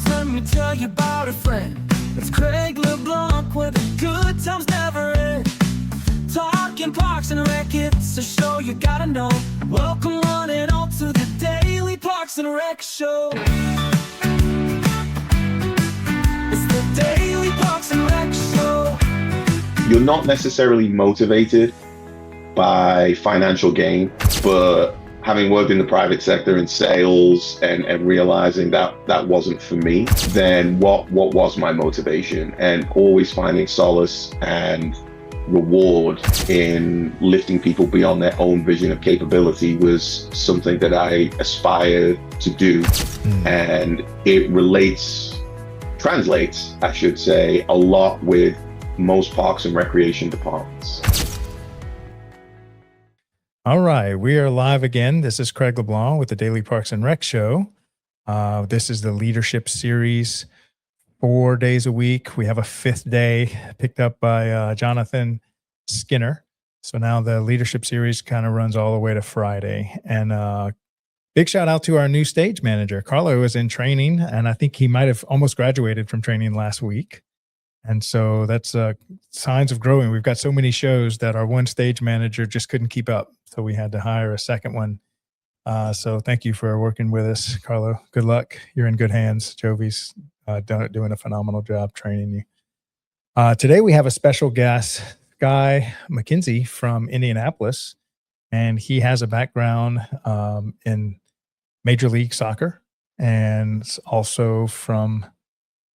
songs, let me tell you about a friend. It's Craig LeBlanc, where the good times never end. Talking Parks and Rec, it's a show you gotta know. Welcome one and all to the Daily Parks and Rec Show. It's the Daily Parks and Rec Show. You're not necessarily motivated by financial gain, but having worked in the private sector in sales and realizing that wasn't for me, then what was my motivation? And always finding solace and reward in lifting people beyond their own vision of capability was something that I aspired to do. And it translates, I should say, a lot with most parks and recreation departments. All right, we are live again. This is Craig LeBlanc with the Daily Parks and Rec Show. This is the leadership series, 4 days a week. We have a fifth day picked up by Jonathan Skinner. So now the leadership series kind of runs all the way to Friday. And big shout out to our new stage manager. Carlo is in training, and I think he might have almost graduated from training last week. And so that's signs of growing. We've got so many shows that our one stage manager just couldn't keep up. So we had to hire a second one. So thank you for working with us, Carlo. Good luck. You're in good hands. Jovi's doing a phenomenal job training you. Today we have a special guest, Skye Mackenzie from Indianapolis. And he has a background in Major League Soccer and also from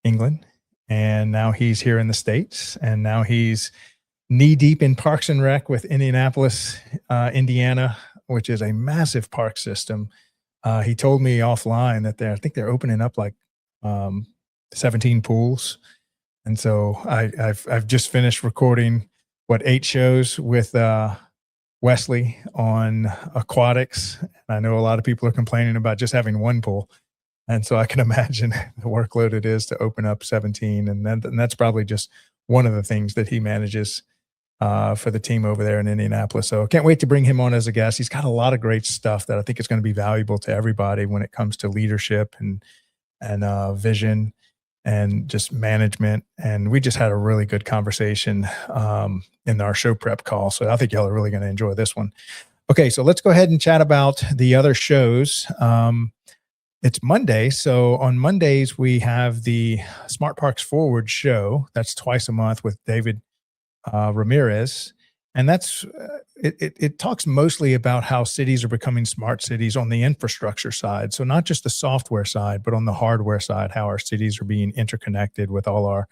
England. And now he's here in the States, and now he's knee deep in Parks and Rec with Indianapolis, Indiana, which is a massive park system. He told me offline that I think they're opening up like 17 pools. And so I've just finished recording 8 shows with Wesley on aquatics. And I know a lot of people are complaining about just having one pool. And so I can imagine the workload it is to open up 17. And that's probably just one of the things that he manages for the team over there in Indianapolis. So I can't wait to bring him on as a guest. He's got a lot of great stuff that I think is going to be valuable to everybody when it comes to leadership and vision and just management. And we just had a really good conversation in our show prep call. So I think y'all are really going to enjoy this one. Okay, so let's go ahead and chat about the other shows. It's Monday. So on Mondays, we have the Smart Parks Forward show. That's twice a month with David Ramirez. And that's it talks mostly about how cities are becoming smart cities on the infrastructure side. So not just the software side, but on the hardware side, how our cities are being interconnected with all our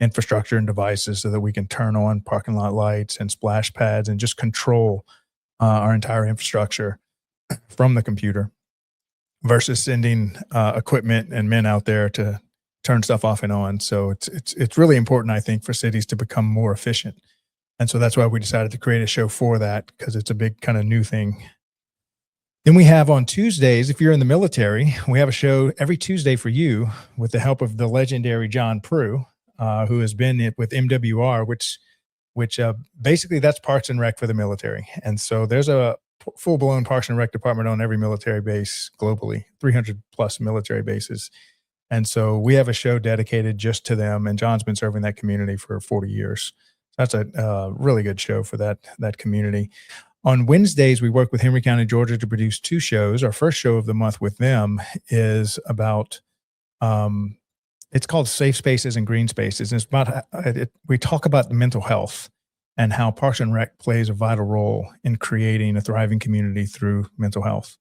infrastructure and devices so that we can turn on parking lot lights and splash pads and just control our entire infrastructure from the computer, versus sending equipment and men out there to turn stuff off and on. So it's really important, I think, for cities to become more efficient. And so that's why we decided to create a show for that, because it's a big kind of new thing. Then we have on Tuesdays, if you're in the military, we have a show every Tuesday for you with the help of the legendary John Prue, who has been with MWR, which basically that's Parks and Rec for the military. And so there's a full-blown Parks and Rec department on every military base globally, 300 plus military bases. And so we have a show dedicated just to them, and John's been serving that community for 40 years. So that's a really good show for that community. On Wednesdays, we work with Henry County, Georgia to produce 2 shows. Our first show of the month with them is about, it's called Safe Spaces and Green Spaces. And it's about, we talk about the mental health and how Parks and Rec plays a vital role in creating a thriving community through mental health.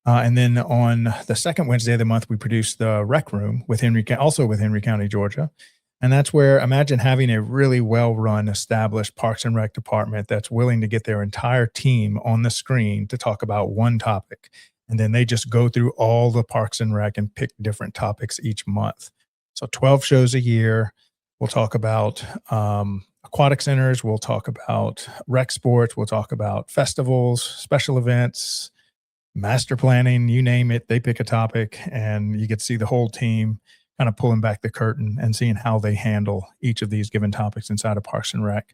And then on the second Wednesday of the month, we produce the Rec Room with also with Henry County, Georgia. And that's where, imagine having a really well-run, established Parks and Rec department that's willing to get their entire team on the screen to talk about one topic. And then they just go through all the Parks and Rec and pick different topics each month. So 12 shows a year. We'll talk about aquatic centers. We'll talk about rec sports. We'll talk about festivals, special events, master planning, you name it. They pick a topic, and you get to see the whole team kind of pulling back the curtain and seeing how they handle each of these given topics inside of Parks and Rec.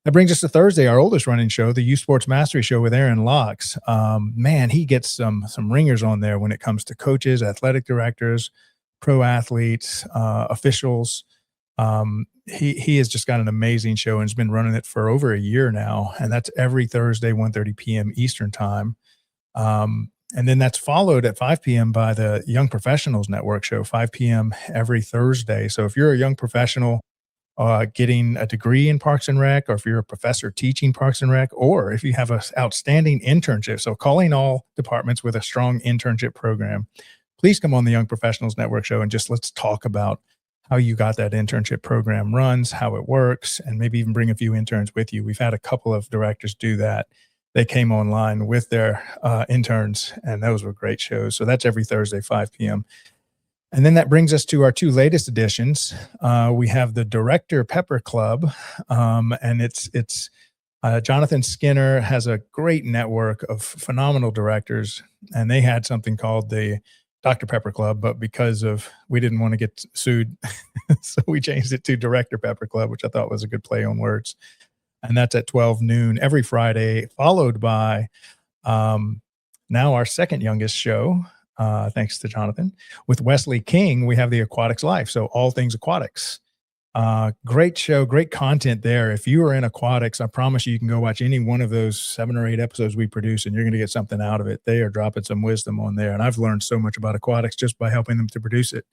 That brings us to Thursday, our oldest running show, the Youth Sports Mastery Show with Aaron Locks. Man, he gets some ringers on there when it comes to coaches, athletic directors, pro athletes, officials. He has just got an amazing show and has been running it for over a year now. And that's every Thursday, 1:30 p.m. Eastern time. And then that's followed at 5 p.m. by the Young Professionals Network show, 5 p.m. every Thursday. So if you're a young professional getting a degree in Parks and Rec, or if you're a professor teaching Parks and Rec, or if you have an outstanding internship, so calling all departments with a strong internship program, please come on the Young Professionals Network show and just let's talk about how you got that internship program runs, how it works, and maybe even bring a few interns with you. We've had a couple of directors do that. They came online with their interns, and those were great shows. So that's every Thursday, 5 p.m. And then that brings us to our two latest editions. We have the Director Pepper Club, and it's Jonathan Skinner has a great network of phenomenal directors, and they had something called the Dr. Pepper Club, but because of we didn't want to get sued, so we changed it to Director Pepper Club, which I thought was a good play on words. And that's at 12 noon every Friday, followed by now our second youngest show, thanks to Jonathan. With Wesley King, we have the Aquatics Life, so all things aquatics. Great show, great content there. If you are in aquatics, I promise you can go watch any one of those 7 or 8 episodes we produce, and you're going to get something out of it. They are dropping some wisdom on there, and I've learned so much about aquatics just by helping them to produce it.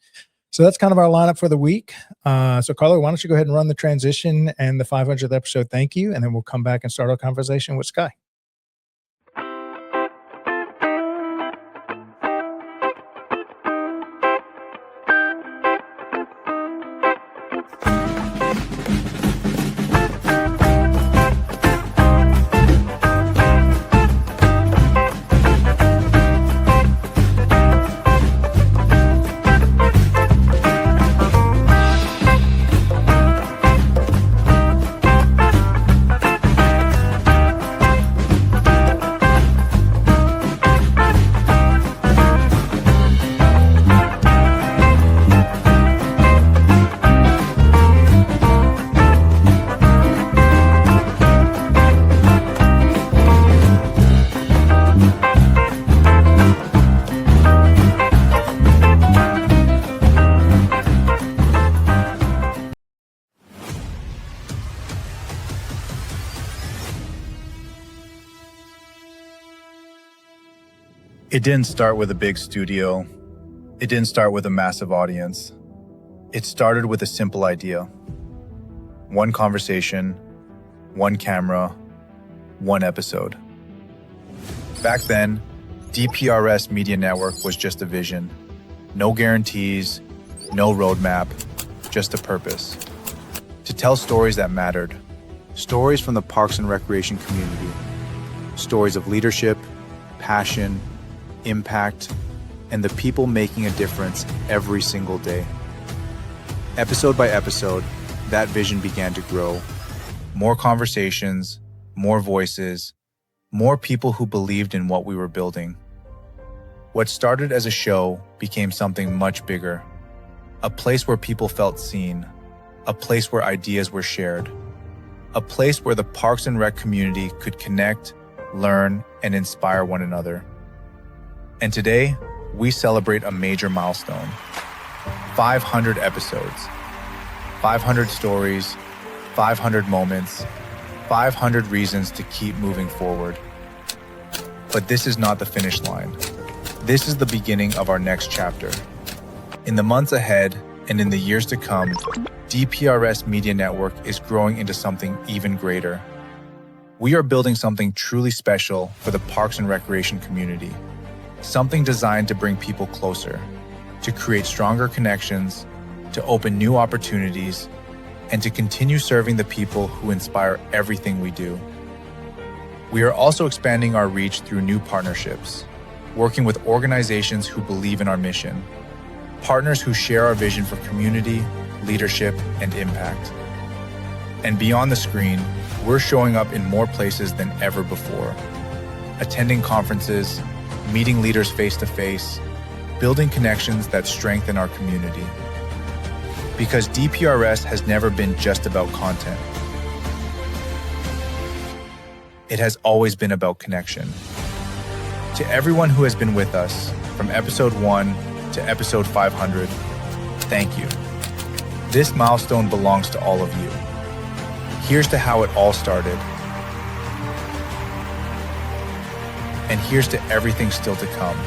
So that's kind of our lineup for the week. So Carlo, why don't you go ahead and run the transition and the 500th episode thank you, and then we'll come back and start our conversation with Skye. It didn't start with a big studio. It didn't start with a massive audience. It started with a simple idea. One conversation, one camera, one episode. Back then, DPRS Media Network was just a vision. No guarantees, no roadmap, just a purpose. To tell stories that mattered. Stories from the Parks and Recreation community. Stories of leadership, passion, impact, and the people making a difference every single day. Episode by episode, that vision began to grow. More conversations, more voices, more people who believed in what we were building. What started as a show became something much bigger. A place where people felt seen, a place where ideas were shared, a place where the Parks and Rec community could connect, learn, and inspire one another. And today, we celebrate a major milestone. 500 episodes, 500 stories, 500 moments, 500 reasons to keep moving forward. But this is not the finish line. This is the beginning of our next chapter. In the months ahead and in the years to come, DPRS Media Network is growing into something even greater. We are building something truly special for the Parks and Recreation community. Something designed to bring people closer, to create stronger connections, to open new opportunities, and to continue serving the people who inspire everything we do. We are also expanding our reach through new partnerships, working with organizations who believe in our mission, partners who share our vision for community, leadership, and impact. And beyond the screen, we're showing up in more places than ever before, attending conferences, meeting leaders face-to-face, building connections that strengthen our community. Because DPRS has never been just about content. It has always been about connection. To everyone who has been with us, from episode 1 to episode 500, thank you. This milestone belongs to all of you. Here's to how it all started. And here's to everything still to come.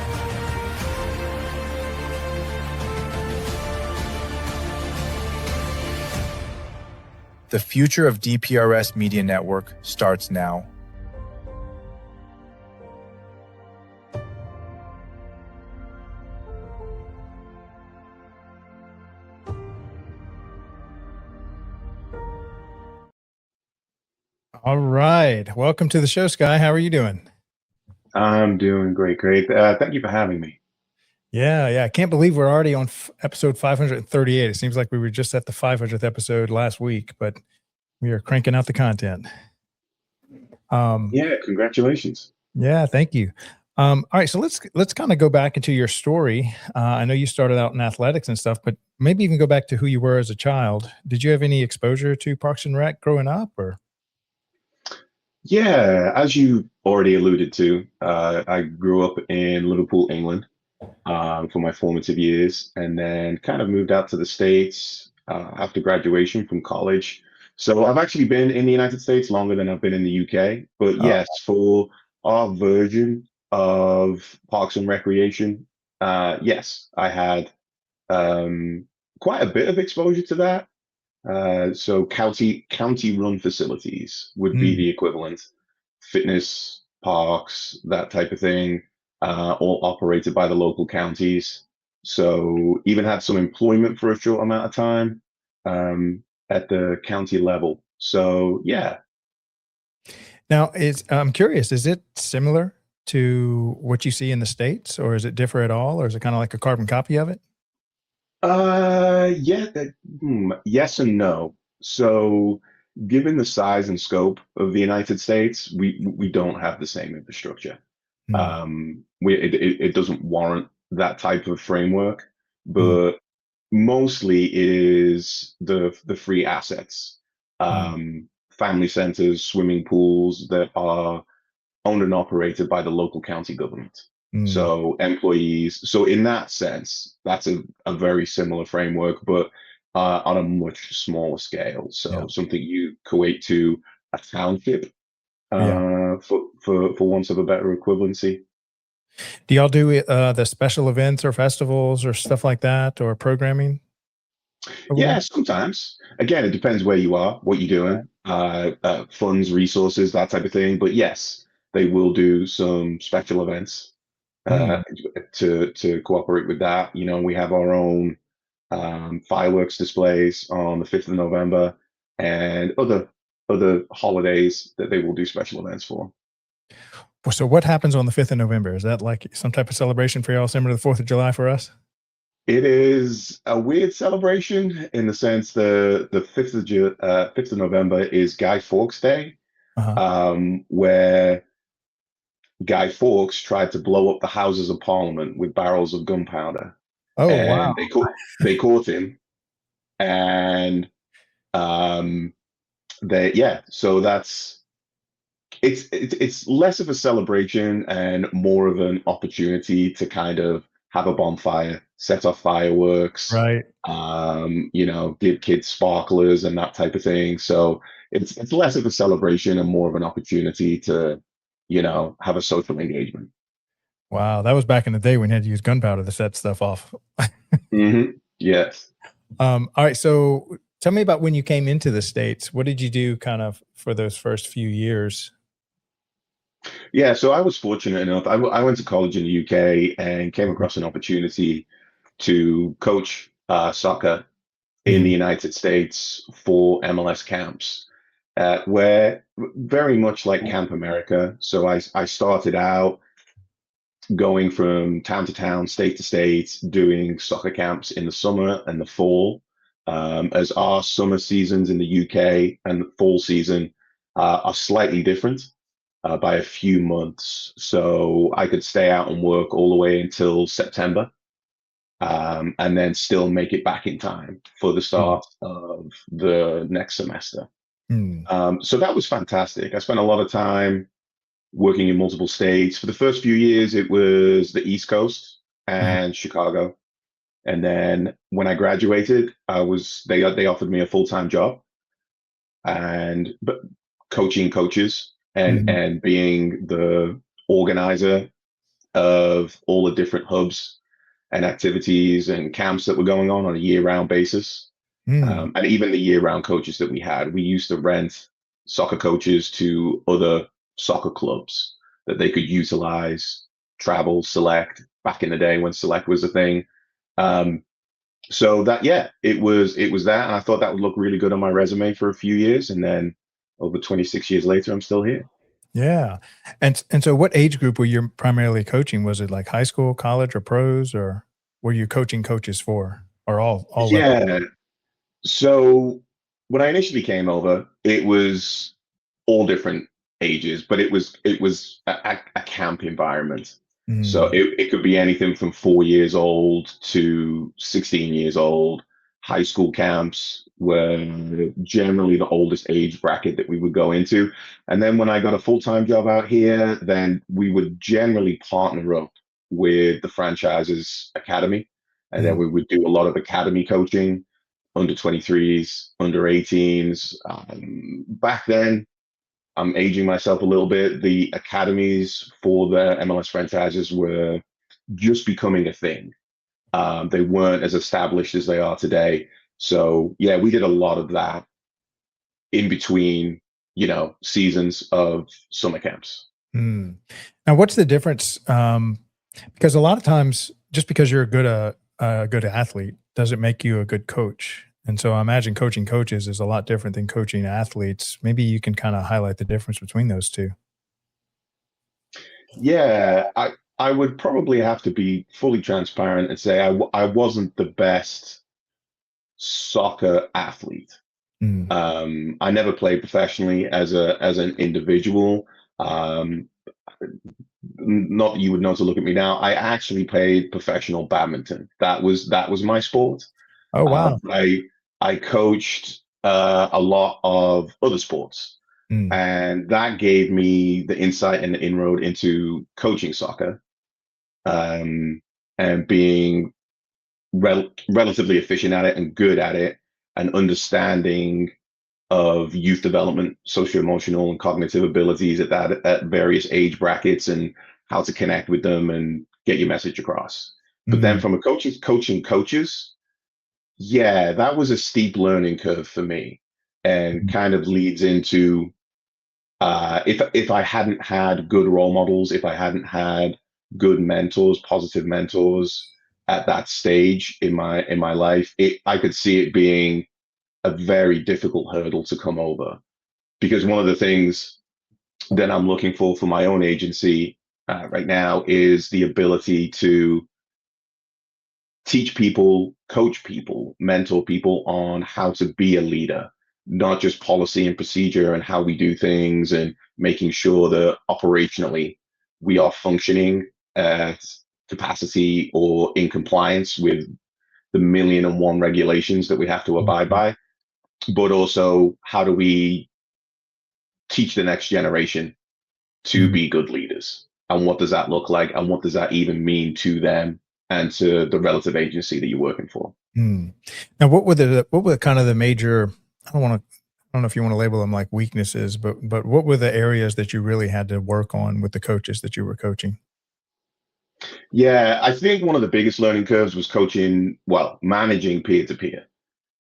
The future of DPRS Media Network starts now. All right. Welcome to the show, Skye. How are you doing? I'm doing great, Craig. Thank you for having me. Yeah. I can't believe we're already on episode 538. It seems like we were just at the 500th episode last week, but we are cranking out the content. Yeah, congratulations. Yeah, thank you. All right, so let's kind of go back into your story. I know you started out in athletics and stuff, but maybe even go back to who you were as a child. Did you have any exposure to Parks and Rec growing up, or? Yeah, as you already alluded to, I grew up in Liverpool, England, for my formative years, and then kind of moved out to the States after graduation from college. So I've actually been in the United States longer than I've been in the UK. But Oh, yes, for our version of Parks and Recreation, yes, I had quite a bit of exposure to that. So county run facilities would be mm, the equivalent. Fitness parks, that type of thing, all operated by the local counties. So even had some employment for a short amount of time at the county level. So yeah. now I'm curious. Is it similar to what you see in the States, or is it differ at all, or is it kind of like a carbon copy of it? Yeah, yes and no. So, given the size and scope of the United States, we don't have the same infrastructure. Mm, It doesn't warrant that type of framework, mm, but mostly it is the free assets, mm, family centers, swimming pools that are owned and operated by the local county government. mm. So employees. So in that sense, that's a very similar framework, but on a much smaller scale. Yeah, So something you equate to a township, yeah. for want of a better equivalency. Do y'all do the special events or festivals or stuff like that, or programming over there? Yeah, sometimes. Again, it depends where you are, what you're doing, funds, resources, that type of thing. But yes, they will do some special events uh, Mm, to cooperate with that. You know, we have our own fireworks displays on the 5th of November and other holidays that they will do special events for. well, so what happens on the 5th of November? Is that like some type of celebration for y'all, similar to the 4th of July for us? It is a weird celebration in the sense the 5th of November is Guy Fawkes Day, Uh-huh. where Guy Fawkes tried to blow up the Houses of Parliament with barrels of gunpowder, Oh, wow. and they caught him, and um, they yeah. So it's less of a celebration and more of an opportunity to kind of have a bonfire, set off fireworks, Right. give kids sparklers and that type of thing. So it's less of a celebration and more of an opportunity to, have a social engagement. Wow. That was back in the day when you had to use gunpowder to set stuff off. Yes. All right. So tell me about when you came into the States. What did you do kind of for those first few years? Yeah, so I was fortunate enough. I went to college in the UK and came Mhm. across an opportunity to coach soccer in the Mhm. United States for MLS camps, where very much like Camp America. So I started out going from town to town, state to state, doing soccer camps in the summer and the fall. As our summer seasons in the UK and the fall season are slightly different by a few months. So I could stay out and work all the way until September, and then still make it back in time for the Mm, start of the next semester. mm, So that was fantastic. I spent a lot of time working in multiple states. For the first few years, it was the East Coast mhm. and Chicago. And then when I graduated, they offered me a full-time job and but coaching coaches Mhm. and being the organizer of all the different hubs and activities and camps that were going on a year-round basis. Mm. And even the year-round coaches that we had, we used to rent soccer coaches to other soccer clubs that they could utilize, travel, select back in the day when select was a thing. Um, so that yeah, it was that, and I thought that would look really good on my resume for a few years, and then over 26 years later, I'm still here. Yeah. And so what age group were you primarily coaching? Was it like high school, college, or pros, or were you coaching coaches for, or all levels? Yeah. So when I initially came over, it was all different ages, but it was a camp environment. So Mm. it could be anything from 4 years old to 16 years old. High school camps were generally the oldest age bracket that we would go into. And then when I got a full-time job out here, then we would generally partner up with the franchise's academy. And then Mm. we would do a lot of academy coaching, under 23s, under 18s. Back then, I'm aging myself a little bit. The academies for the MLS franchises were just becoming a thing. They weren't as established as they are today. So yeah, we did a lot of that in between, seasons of summer camps. Mm. Now, what's the difference? Because a lot of times, just because you're a good athlete doesn't make you a good coach. And so I imagine coaching coaches is a lot different than coaching athletes. Maybe you can kind of highlight the difference between those two. Yeah, I would probably have to be fully transparent and say I wasn't the best soccer athlete. Mm. I never played professionally as an individual. Um, Not that you would know to look at me now. I actually played professional badminton. That was my sport. Oh, wow. I coached a lot of other sports, Mm. and that gave me the insight and the inroad into coaching soccer, um, and being relatively efficient at it and good at it, and understanding of youth development, socio-emotional and cognitive abilities at various age brackets, and how to connect with them and get your message across. But then Mm. from a coaching coaches, yeah, that was a steep learning curve for me, and Mhm. kind of leads into if I hadn't had good role models, if I hadn't had good mentors, positive mentors at that stage in my life, I could see it being a very difficult hurdle to come over, because one of the things that I'm looking for my own agency right now is the ability to teach people, coach people, mentor people on how to be a leader, not just policy and procedure and how we do things, and making sure that operationally we are functioning at capacity or in compliance with the million and one regulations that we have to abide Mhm. by, but also how do we teach the next generation to Mhm. be good leaders, and what does that look like, and what does that even mean to them and to the relative agency that you're working for. Mm. Now, what were kind of the major? I don't know if you want to label them like weaknesses, but what were the areas that you really had to work on with the coaches that you were coaching? Yeah, I think one of the biggest learning curves was coaching, well, managing peer to peer.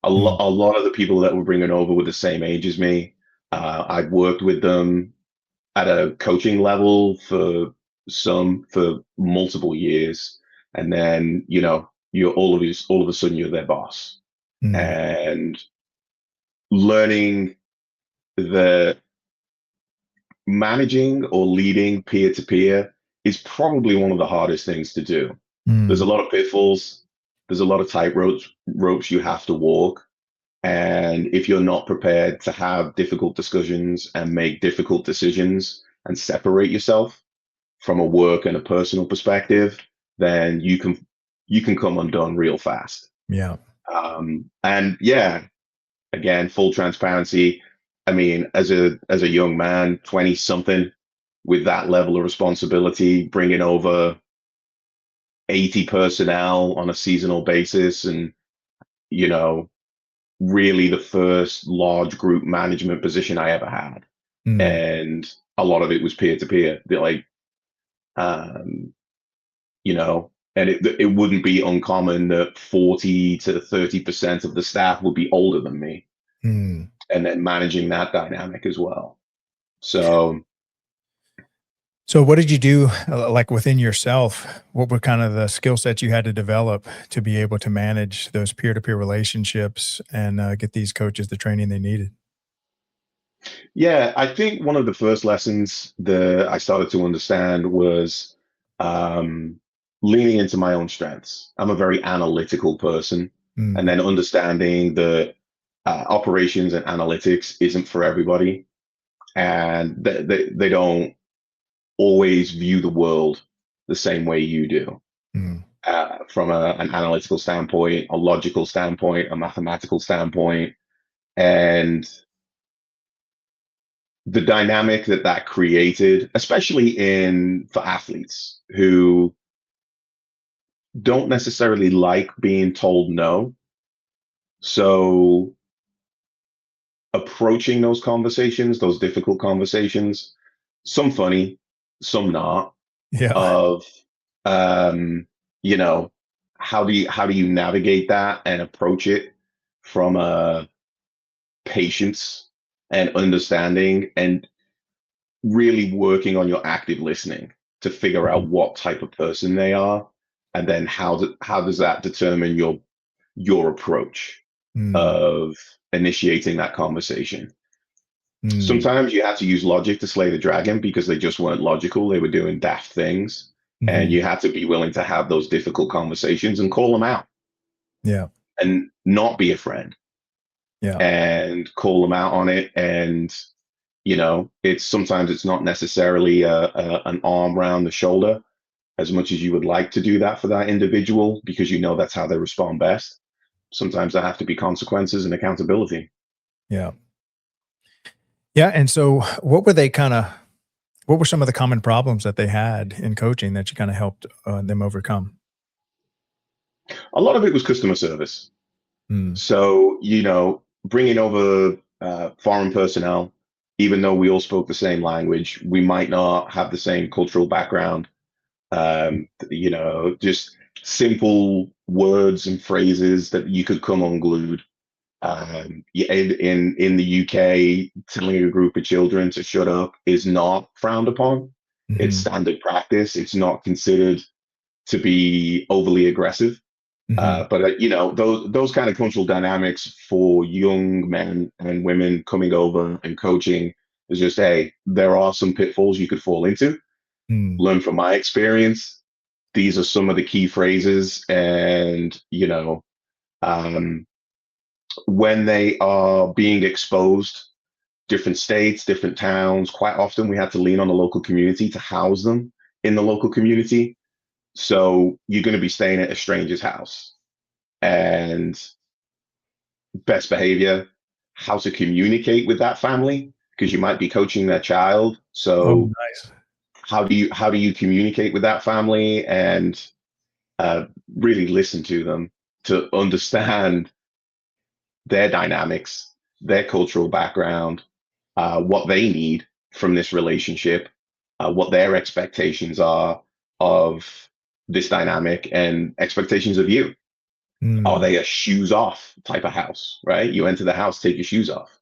Mm. A lot of the people that were bringing over were the same age as me. I'd worked with them at a coaching level for multiple years, and then you're all of a sudden you're their boss, Mm. and learning that managing or leading peer to peer is probably one of the hardest things to do. There's a Mm. lot of pitfalls. There's a lot of tight ropes you have to walk. And if you're not prepared to have difficult discussions and make difficult decisions and separate yourself from a work and a personal perspective, then you can come undone real fast. Yeah. And yeah, again, full transparency. I mean, as a young man, 20 something, with that level of responsibility, bringing over 80 personnel on a seasonal basis, and you know, really the first large group management position I ever had. Mm, And a lot of it was peer to peer. Like, um, you know, and it wouldn't be uncommon that 40 to 30% of the staff would be older than me, mm. and then managing that dynamic as well. So So what did you do, like within yourself? What were kind of the skill sets you had to develop to be able to manage those peer-to-peer relationships and get these coaches the training they needed? yeah, I think one of the first lessons that I started to understand was um, leaning into my own strengths. I'm a very analytical person, and Mm, then understanding that operations and analytics isn't for everybody, and they don't always view the world the same way you do. mm, From an analytical standpoint, a logical standpoint, a mathematical standpoint, and the dynamic that that created, especially in for athletes who don't necessarily like being told no. So approaching those conversations, those difficult conversations, some funny, some not, yeah. of um, you know, how do you navigate that and approach it from a patience and understanding, and really working on your active listening to figure Mhm. out what type of person they are, and then how does that determine your approach Mm, of initiating that conversation. mm, Sometimes you had to use logic to slay the dragon because they just weren't logical, they were doing daft things, and mhm. you had to be willing to have those difficult conversations and call them out, Yeah, and not be a friend, yeah. and call them out on it. And it's sometimes it's not necessarily an arm round the shoulder as much as you would like to do that for that individual, because that's how they respond best. Sometimes there have to be consequences and accountability. Yeah. Yeah, and so what were some of the common problems that they had in coaching that you kinda helped, them overcome? A lot of it was customer service. Mm, So, bringing over foreign personnel, even though we all spoke the same language, we might not have the same cultural background. Just simple words and phrases that you could come unglued. Yeah, in the UK, telling a group of children to shut up is not frowned upon. It's mhm, standard practice. It's not considered to be overly aggressive. mhm, But those kind of cultural dynamics for young men and women coming over and coaching is just, hey, there are some pitfalls you could fall into. mm, Learn from my experience. These are some of the key phrases, and um, when they are being exposed, different states, different towns, quite often we had to lean on the local community to house them in the local community. So you're going to be staying at a stranger's house, and best behavior, how to communicate with that family, because you might be coaching their child. oh, So nice. how do you communicate with that family, and uh, really listen to them to understand their dynamics, their cultural background, what they need from this relationship, what their expectations are of this dynamic, and expectations of you. Are Mm, they a shoes off type of house, right? You enter the house, take your shoes off.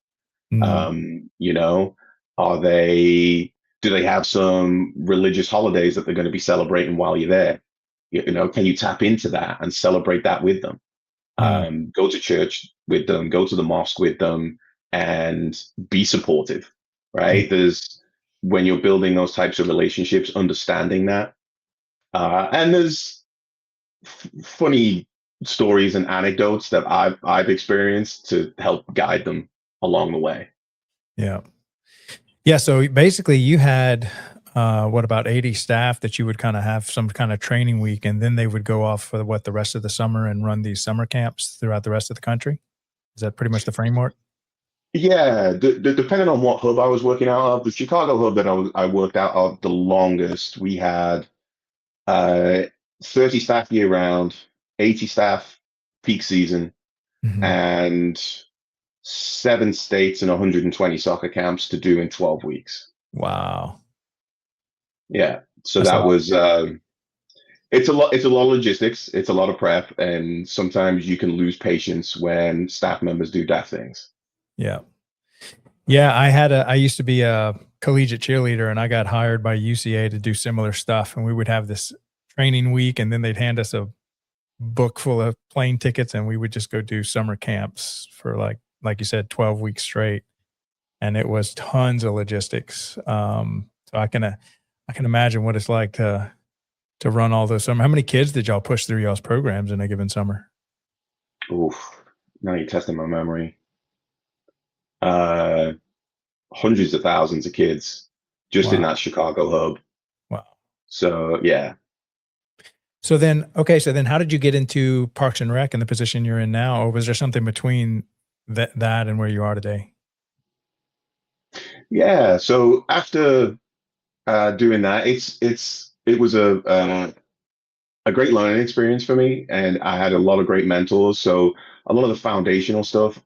mm, Um, you know, are they, do they have some religious holidays that they're going to be celebrating while you're there? Can you tap into that and celebrate that with them? mm, Go to church with them, go to the mosque with them, and be supportive, mm. right? When you're building those types of relationships, understanding that. And there's funny stories and anecdotes that I've experienced to help guide them along the way. Yeah. Yeah, so basically you had, what, about 80 staff that you would kinda have some kinda training week, and then they would go off for what, the rest of the summer and run these summer camps throughout the rest of the country? Is that pretty much the framework? Yeah, depending on what hub I was working out of, the Chicago hub that I worked out of the longest, we had uh, 30 staff year round, 80 staff peak season, Mhm. and 7 states and 120 soccer camps to do in 12 weeks. Wow. Yeah. So That's a that lot. was it's a lot of logistics, it's a lot of prep, and sometimes you can lose patience when staff members do daft things. Yeah. Yeah, I used to be a collegiate cheerleader and I got hired by UCA to do similar stuff. And we would have this training week and then they'd hand us a book full of plane tickets and we would just go do summer camps for like you said, 12 weeks straight. And it was tons of logistics. So I can imagine what it's like to run all those summer. How many kids did y'all push through y'all's programs in a given summer? Oof. Now you're testing my memory. Uh, Hundreds of thousands of kids just in Wow. that Chicago hub. Wow. So yeah. So then, okay, so then how did you get into Parks and Rec and the position you're in now? Or was there something between that and where you are today? Yeah. So after doing that, it was a great learning experience for me, and I had a lot of great mentors. So a lot of the foundational stuff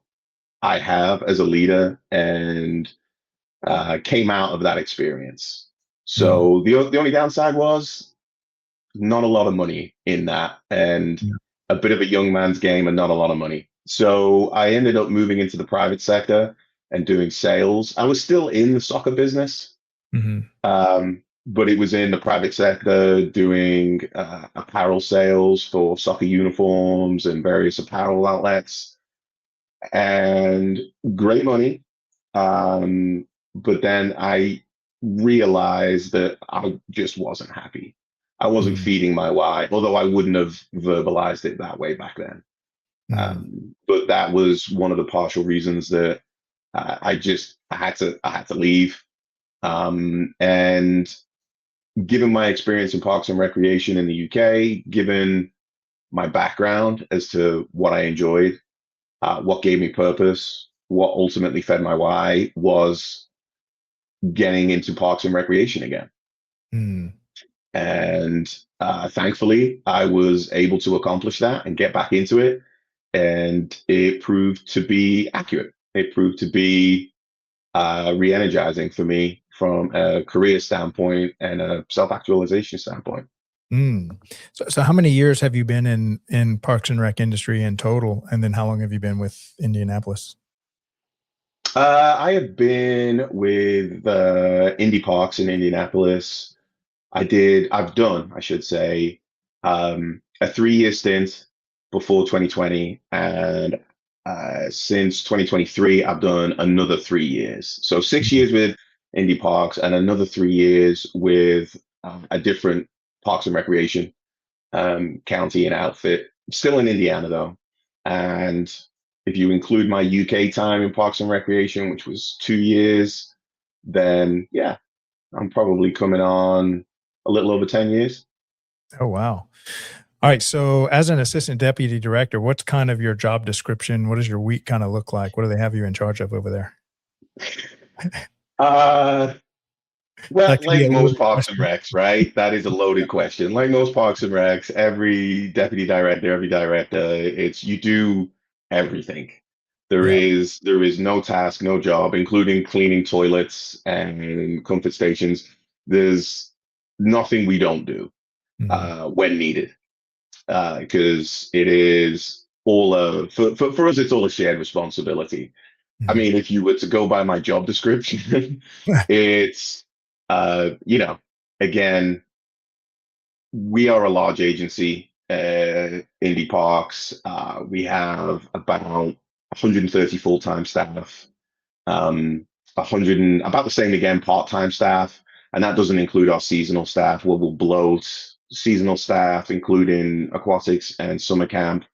I have as a leader and came out of that experience. Mm, So the only downside was not a lot of money in that, and yeah. a bit of a young man's game and not a lot of money. So I ended up moving into the private sector and doing sales. I was still in the soccer business, Mhm. but it was in the private sector doing apparel sales for soccer uniforms and various apparel outlets, and great money. But then I realized that I just wasn't happy. I wasn't Mm, feeding my why, although I wouldn't have verbalized it that way back then. mm, But that was one of the partial reasons that I had to leave. And given my experience in parks and recreation in the UK, given my background as to what I enjoyed, what gave me purpose, what ultimately fed my why was getting into parks and recreation again. mm, And thankfully, I was able to accomplish that and get back into it. And it proved to be accurate. It proved to be re energizing for me from a career standpoint and a self actualization standpoint. mm. So how many years have you been in Parks and Rec industry in total? And then how long have you been with Indianapolis? I have been with Indy Parks in Indianapolis. I should say, a 3 year stint before 2020. And since 2023, I've done another 3 years. So 6 years with Indy Parks and another 3 years with a different Parks and Recreation county and outfit, still in Indiana though. And if you include my UK time in Parks and Recreation, which was 2 years, then yeah, I'm probably coming on a little over 10 years. Oh, wow. All right. So as an assistant deputy director, what's kind of your job description? What does your week kind of look like? What do they have you in charge of over there? Uh, well, That can be like a most loaded parks and question. recs, right? That is a loaded question. Like most parks and recs, every deputy director, every director, it's you do everything. Yeah. There is no task, no job, including cleaning toilets and comfort stations. There's nothing we don't do Mhm. when needed, because it is all for us. It's all a shared responsibility. I Mhm. mean, if you were to go by my job description, it's, again, we are a large agency, Indie Parks. We have about 130 full-time staff, 100 and about the same again, part-time staff. And that doesn't include our seasonal staff, where we'll bloat seasonal staff, including aquatics and summer camp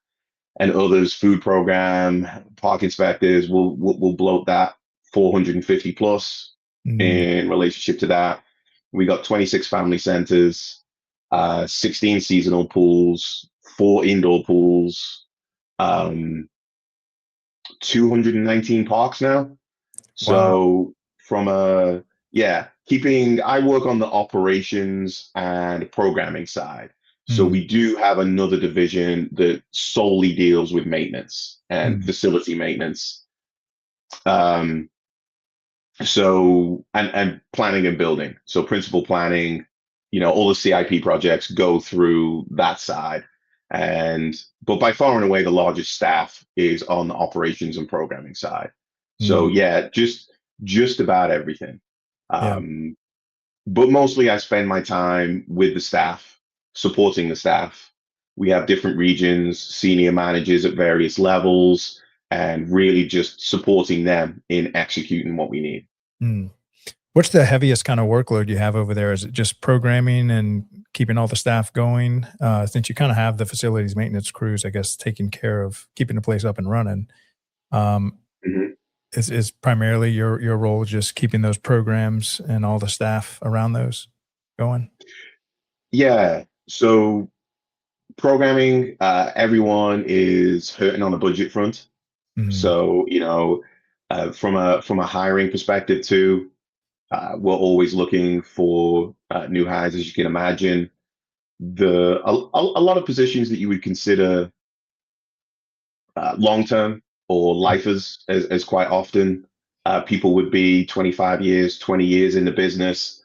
and others, food program, park inspectors, will bloat that 450 plus Mm. in relationship to that. We got 26 family centers, 16 seasonal pools, 4 indoor pools, um, 219 parks now. Wow. So from a yeah, keeping I work on the operations and programming side. So we do have another division that solely deals with maintenance and facility maintenance. So and planning and building. So principal planning, all the CIP projects go through that side. But by far and away, the largest staff is on the operations and programming side. So yeah, just about everything. Yeah. But mostly I spend my time with the staff, supporting the staff. We have different regions, senior managers at various levels, and really just supporting them in executing what we need. Mm. What's the heaviest kind of workload you have over there? Is it just programming and keeping all the staff going? Since you kind of have the facilities maintenance crews, I guess, taking care of keeping the place up and running. Mhm. Is primarily your role just keeping those programs and all the staff around those going? Yeah. So programming, everyone is hurting on the budget front. Mhm. So, from a hiring perspective too, we're always looking for new hires, as you can imagine. A lot of positions that you would consider long term or lifers, as quite often people would be 25 years, 20 years in the business.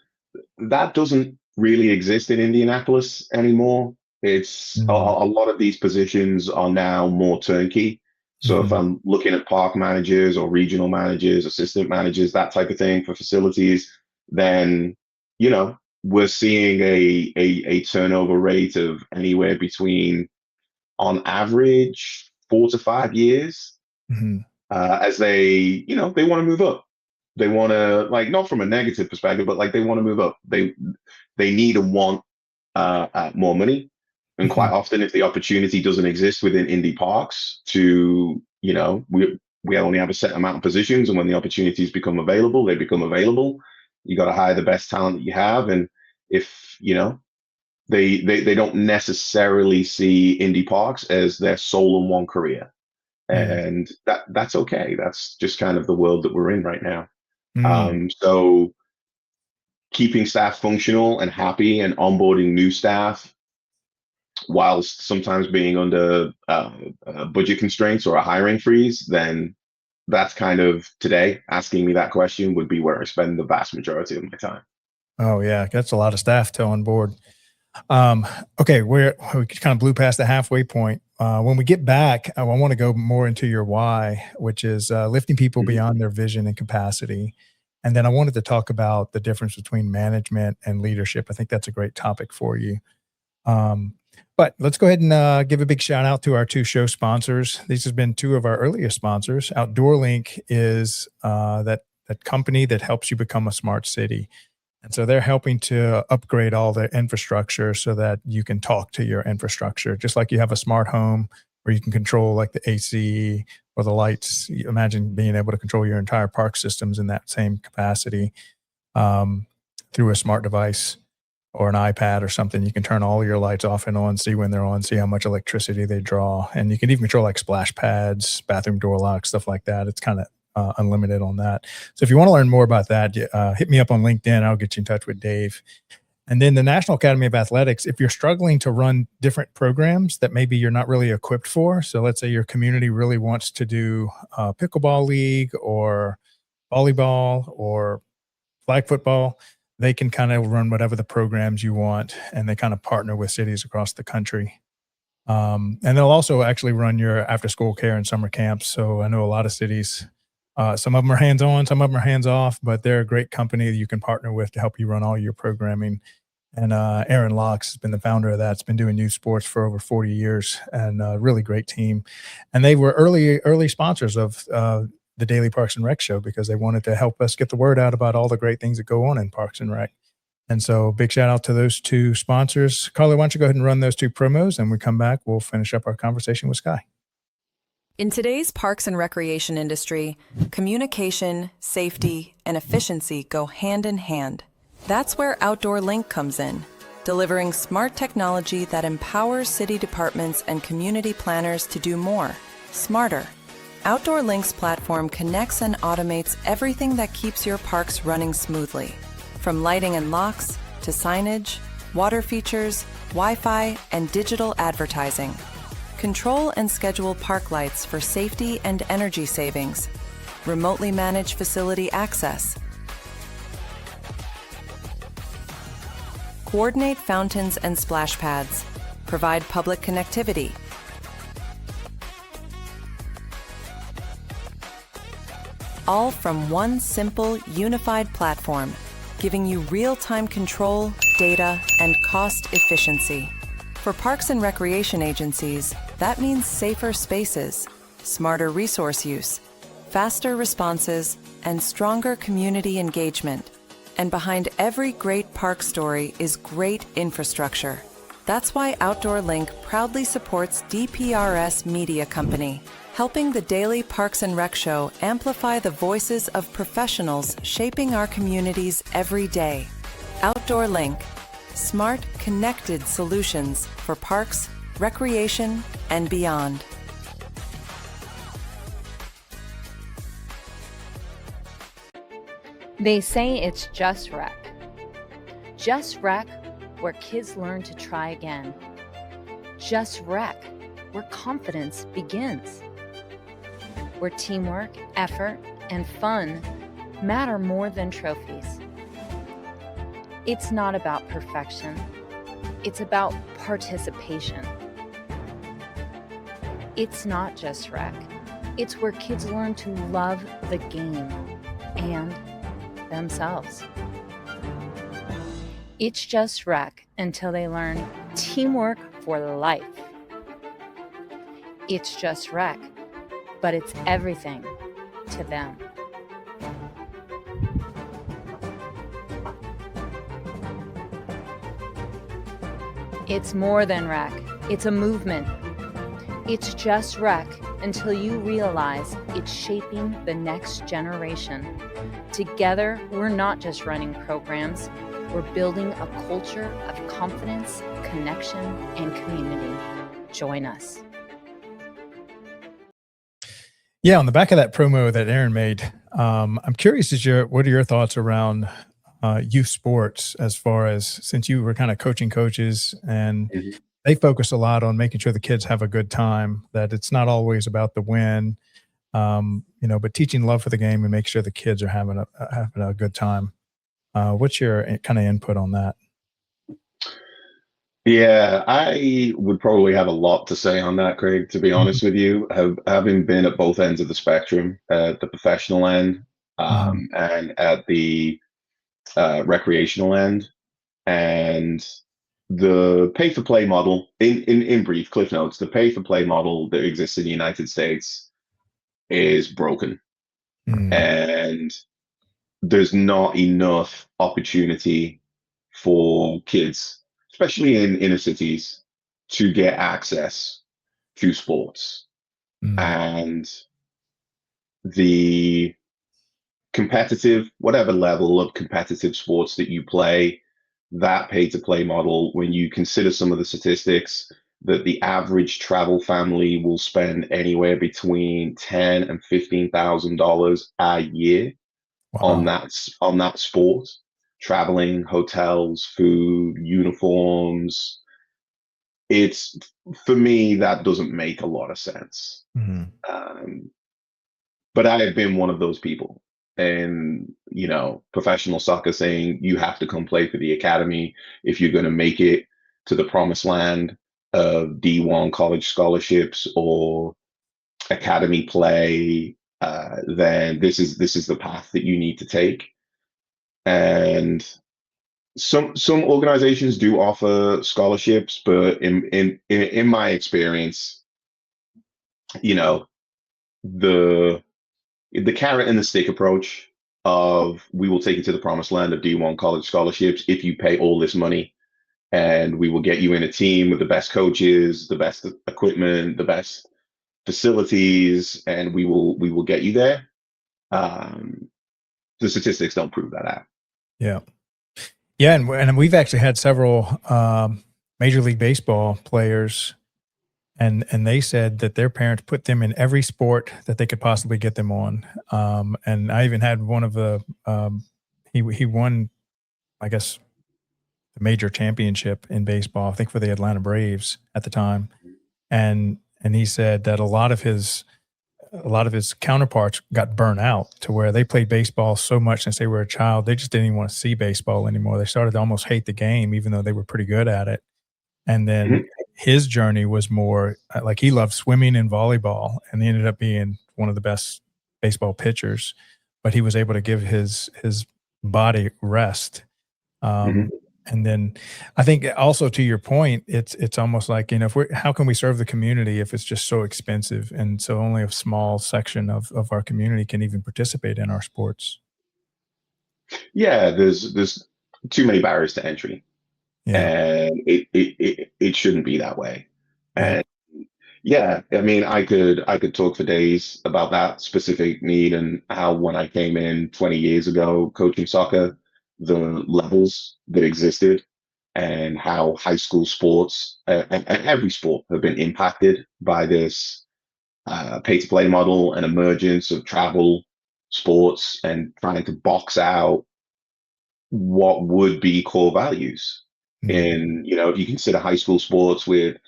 That doesn't really exist in Indianapolis anymore. It's Mhm. a lot of these positions are now more turnkey. So if Mhm. I'm looking at park managers or regional managers, assistant managers, that type of thing for facilities, then we're seeing a turnover rate of anywhere between, on average, 4 to 5 years, Mhm. as they want to move up. They want to, like, not from a negative perspective, but like they want to move up. They need and want more money. And quite Mhm. often, if the opportunity doesn't exist within indie parks, we only have a set amount of positions, and when the opportunities become available, they become available. You got to hire the best talent that you have, and if they don't necessarily see indie parks as their sole and one career, Yeah. and that's okay. That's just kind of the world that we're in right now. Mm. So keeping staff functional and happy and onboarding new staff whilst sometimes being under budget constraints or a hiring freeze, then that's kind of, today, asking me that question would be where I spend the vast majority of my time. Oh yeah, that's a lot of staff to on board. Um, okay, we kind of blew past the halfway point. When we get back, I want to go more into your why, which is lifting people Mhm. beyond their vision and capacity. And then I wanted to talk about the difference between management and leadership. I think that's a great topic for you. Um, but let's go ahead and give a big shout out to our two show sponsors. These have been two of our earliest sponsors. Outdoor Link is that company that helps you become a smart city. And so they're helping to upgrade all the infrastructure so that you can talk to your infrastructure, just like you have a smart home where you can control like the AC or the lights. Imagine being able to control your entire park systems in that same capacity um, through a smart device or an iPad or something. You can turn all your lights off and on, see when they're on, see how much electricity they draw. And you can even control like splash pads, bathroom door locks, stuff like that. It's kind of unlimited on that. So if you want to learn more about that, hit me up on LinkedIn. I'll get you in touch with Dave. And then the National Academy of Athletics, if you're struggling to run different programs that maybe you're not really equipped for. So let's say your community really wants to do a pickleball league or volleyball or flag football, they can kind of run whatever the programs you want, and they kind of partner with cities across the country. And they'll also actually run your after school care and summer camps. So I know a lot of cities, some of them are hands on, some of them are hands off, but they're a great company that you can partner with to help you run all your programming. And Aaron Locks has been the founder of that. It's been doing youth sports for over 40 years, and a really great team. And they were early sponsors of the Daily Parks and Rec show because they wanted to help us get the word out about all the great things that go on in Parks and Rec. And so big shout out to those two sponsors. Carly, why don't you go ahead and run those two promos, and we come back, we'll finish up our conversation with Skye. In today's parks and recreation industry, communication, safety, and efficiency go hand in hand. That's where Outdoor Link comes in, delivering smart technology that empowers city departments and community planners to do more, smarter. Outdoor Link's platform connects and automates everything that keeps your parks running smoothly. From lighting and locks to signage, water features, Wi-Fi, and digital advertising. Control and schedule park lights for safety and energy savings. Remotely manage facility access. Coordinate fountains and splash pads. Provide public connectivity. All from one simple, unified platform, giving you real-time control, data, and cost efficiency. For parks and recreation agencies, that means safer spaces, smarter resource use, faster responses, and stronger community engagement. And behind every great park story is great infrastructure. That's why Outdoor Link proudly supports DPRS Media Company, helping the Daily Parks and Rec Show amplify the voices of professionals shaping our communities every day. Outdoor Link, smart, connected solutions for parks, recreation, and beyond. They say it's just rec. Just rec, where kids learn to try again. Just rec, where confidence begins. Where teamwork, effort, and fun matter more than trophies. It's not about perfection. It's about participation. It's not just rec. It's where kids learn to love the game and themselves. It's just rec until they learn teamwork for life. It's just rec, but it's everything to them. It's more than rec. It's a movement. It's just rec until you realize it's shaping the next generation. Together, we're not just running programs, we're building a culture of confidence, connection, and community. Join us. Yeah, on the back of that promo that Aaron made, I'm curious, what are your thoughts around youth sports, as far as, since you were kind of coaching coaches, and they focus a lot on making sure the kids have a good time, that it's not always about the win, but teaching love for the game and make sure the kids are having a good time. What's your kind of input on that? Yeah, I would probably have a lot to say on that, Craig, to be honest with you. Having been at both ends of the spectrum, at the professional end, and at the recreational end, and the pay-for-play model, in brief, Cliff Notes, the pay-for-play model that exists in the United States is broken. And there's not enough opportunity for kids, especially in inner cities, to get access to sports. And the competitive, whatever level of competitive sports that you play, that pay-to-play model, when you consider some of the statistics, that the average travel family will spend anywhere between $10,000 and $15,000 a year on that sport, traveling, hotels, food, uniforms. It's, for me, that doesn't make a lot of sense. But I have been one of those people, and professional soccer, saying you have to come play for the academy if you're going to make it to the promised land of D1 college scholarships or academy play. Then this is the path that you need to take. And some organizations do offer scholarships, but in my experience, the carrot and the stick approach of, we will take you to the promised land of D1 college scholarships if you pay all this money, and we will get you in a team with the best coaches, the best equipment, the best facilities, and we will get you there. The statistics don't prove that out. Yeah, and we've actually had several Major League Baseball players, and they said that their parents put them in every sport that they could possibly get them on. And I even had one of the he won, I guess, the major championship in baseball, I think for the Atlanta Braves at the time. And he said that a lot of his counterparts got burnt out to where they played baseball so much since they were a child, they just didn't even want to see baseball anymore. They started to almost hate the game, even though they were pretty good at it. And then Mhm. his journey was more like he loved swimming and volleyball, and he ended up being one of the best baseball pitchers. But he was able to give his body rest. Mhm. Um, and then I think also to your point, it's almost like, if we're how can we serve the community if it's just so expensive and so only a small section of our community can even participate in our sports. Yeah, there's too many barriers to entry, Yeah. and it shouldn't be that way. Yeah. And yeah, I mean, I could talk for days about that specific need and how when I came in 20 years ago coaching soccer, the levels that existed and how high school sports and every sport have been impacted by this pay to play model and emergence of travel sports and trying to box out what would be core values. Mm, And if you consider high school sports with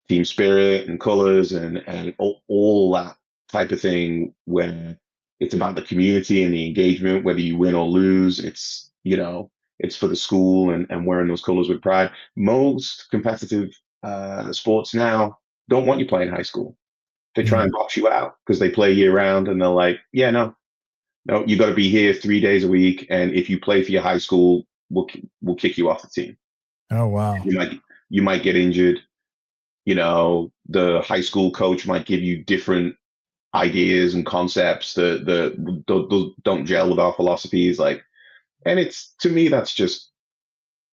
team spirit and colors and all that type of thing, where it's about the community and the engagement, whether you win or lose, it's for the school and wearing those colors with pride. Most competitive sports now don't want you playing high school. They try mm. and box you out because they play year round, and they're like, yeah, no, no, you got to be here 3 days a week, and if you play for your high school, we'll kick you off the team. Oh, wow. You might get injured. The high school coach might give you different ideas and concepts that don't gel with our philosophies. Like, and it's to me that's just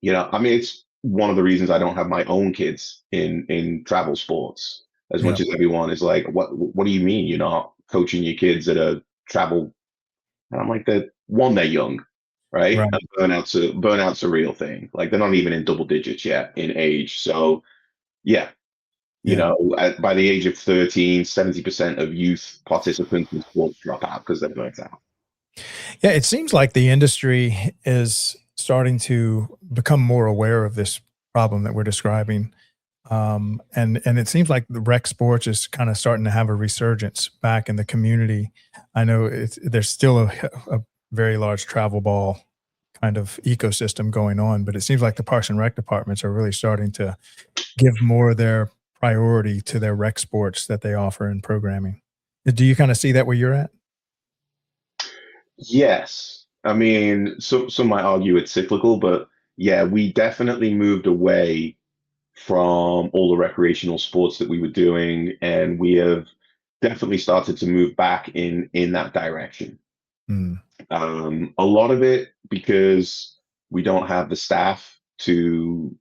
I mean, it's one of the reasons I don't have my own kids in travel sports. As Yeah. much as everyone is like, what do you mean you're not coaching your kids at a travel? And I'm like, they're young, right? Right. And burnout's a real thing. Like they're not even in double digits yet in age. So yeah, Yeah. by the age of 13, 70% of youth participants in sports drop out because they're burnt out. Yeah, it seems like the industry is starting to become more aware of this problem that we're describing. And it seems like the rec sports is kind of starting to have a resurgence back in the community. I know there's still a very large travel ball kind of ecosystem going on, but it seems like the Parks and Rec departments are really starting to give more of their priority to their rec sports that they offer in programming. Do you kind of see that where you're at? Yes. I mean, some might argue it's cyclical, but yeah, we definitely moved away from all the recreational sports that we were doing, and we have definitely started to move back in that direction. Mm, A lot of it because we don't have the staff to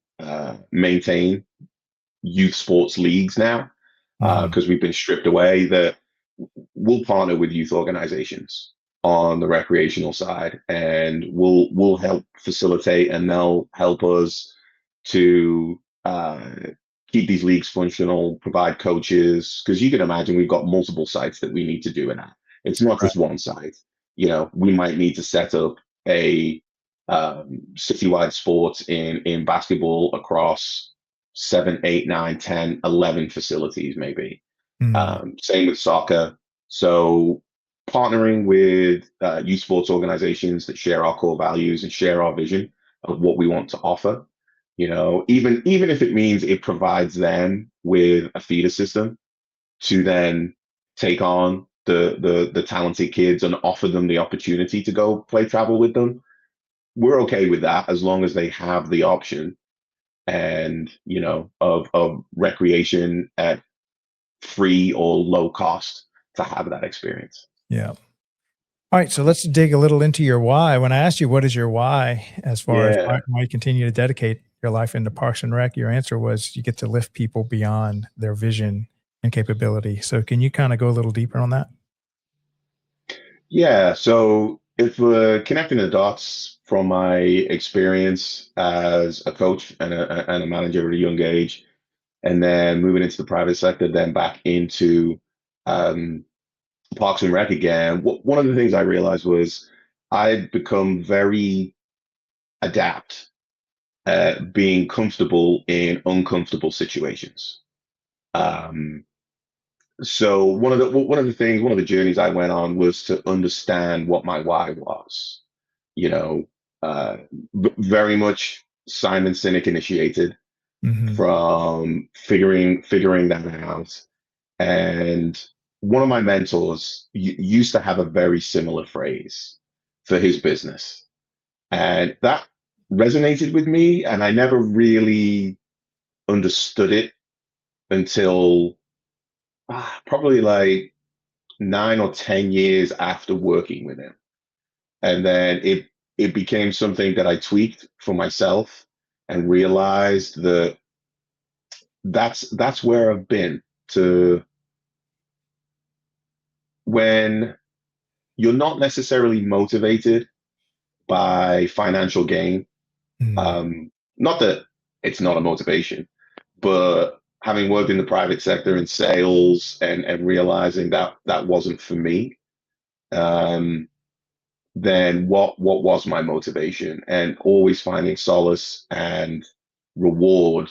maintain youth sports leagues now, mhm. because we've been stripped away. That we'll partner with youth organizations on the recreational side, and we'll help facilitate, and they'll help us to keep these leagues functional, provide coaches, because you can imagine we've got multiple sites that we need to do it at. It's not Right. just one site. We might need to set up a citywide sports in basketball across 7, 8, 9, 10, 11 facilities, maybe. Mm, Same with soccer. So partnering with youth sports organizations that share our core values and share our vision of what we want to offer. Even if it means it provides them with a feeder system to then take on the talented kids and offer them the opportunity to go play travel with them. We're okay with that as long as they have the option and of recreation at free or low cost to have that experience. yeah. All right, so let's dig a little into your why. When I asked you what is your why as far as Yeah. why you continue to dedicate your life into Parks and Rec, your answer was you get to lift people beyond their vision and capability. So can you kind of go a little deeper on that? Yeah. So if we're connecting the dots from my experience as a coach and a manager at a young age, and then moving into the private sector, then back into um, Parks and Rec again, one of the things I realized was I'd become very adept being comfortable in uncomfortable situations. Um, so one of the journeys I went on was to understand what my why was. You know, uh, very much Simon Sinek initiated, Hmm. from figuring that out. And one of my mentors used to have a very similar phrase for his business, and that resonated with me. And I never really understood it until probably like 9 or 10 years after working with him. And then it became something that I tweaked for myself and realized that that's where I've been. To when you're not necessarily motivated by financial gain, Mm. not that it's not a motivation, but having worked in the private sector in sales and realizing that that wasn't for me, um, then what was my motivation? And always finding solace and reward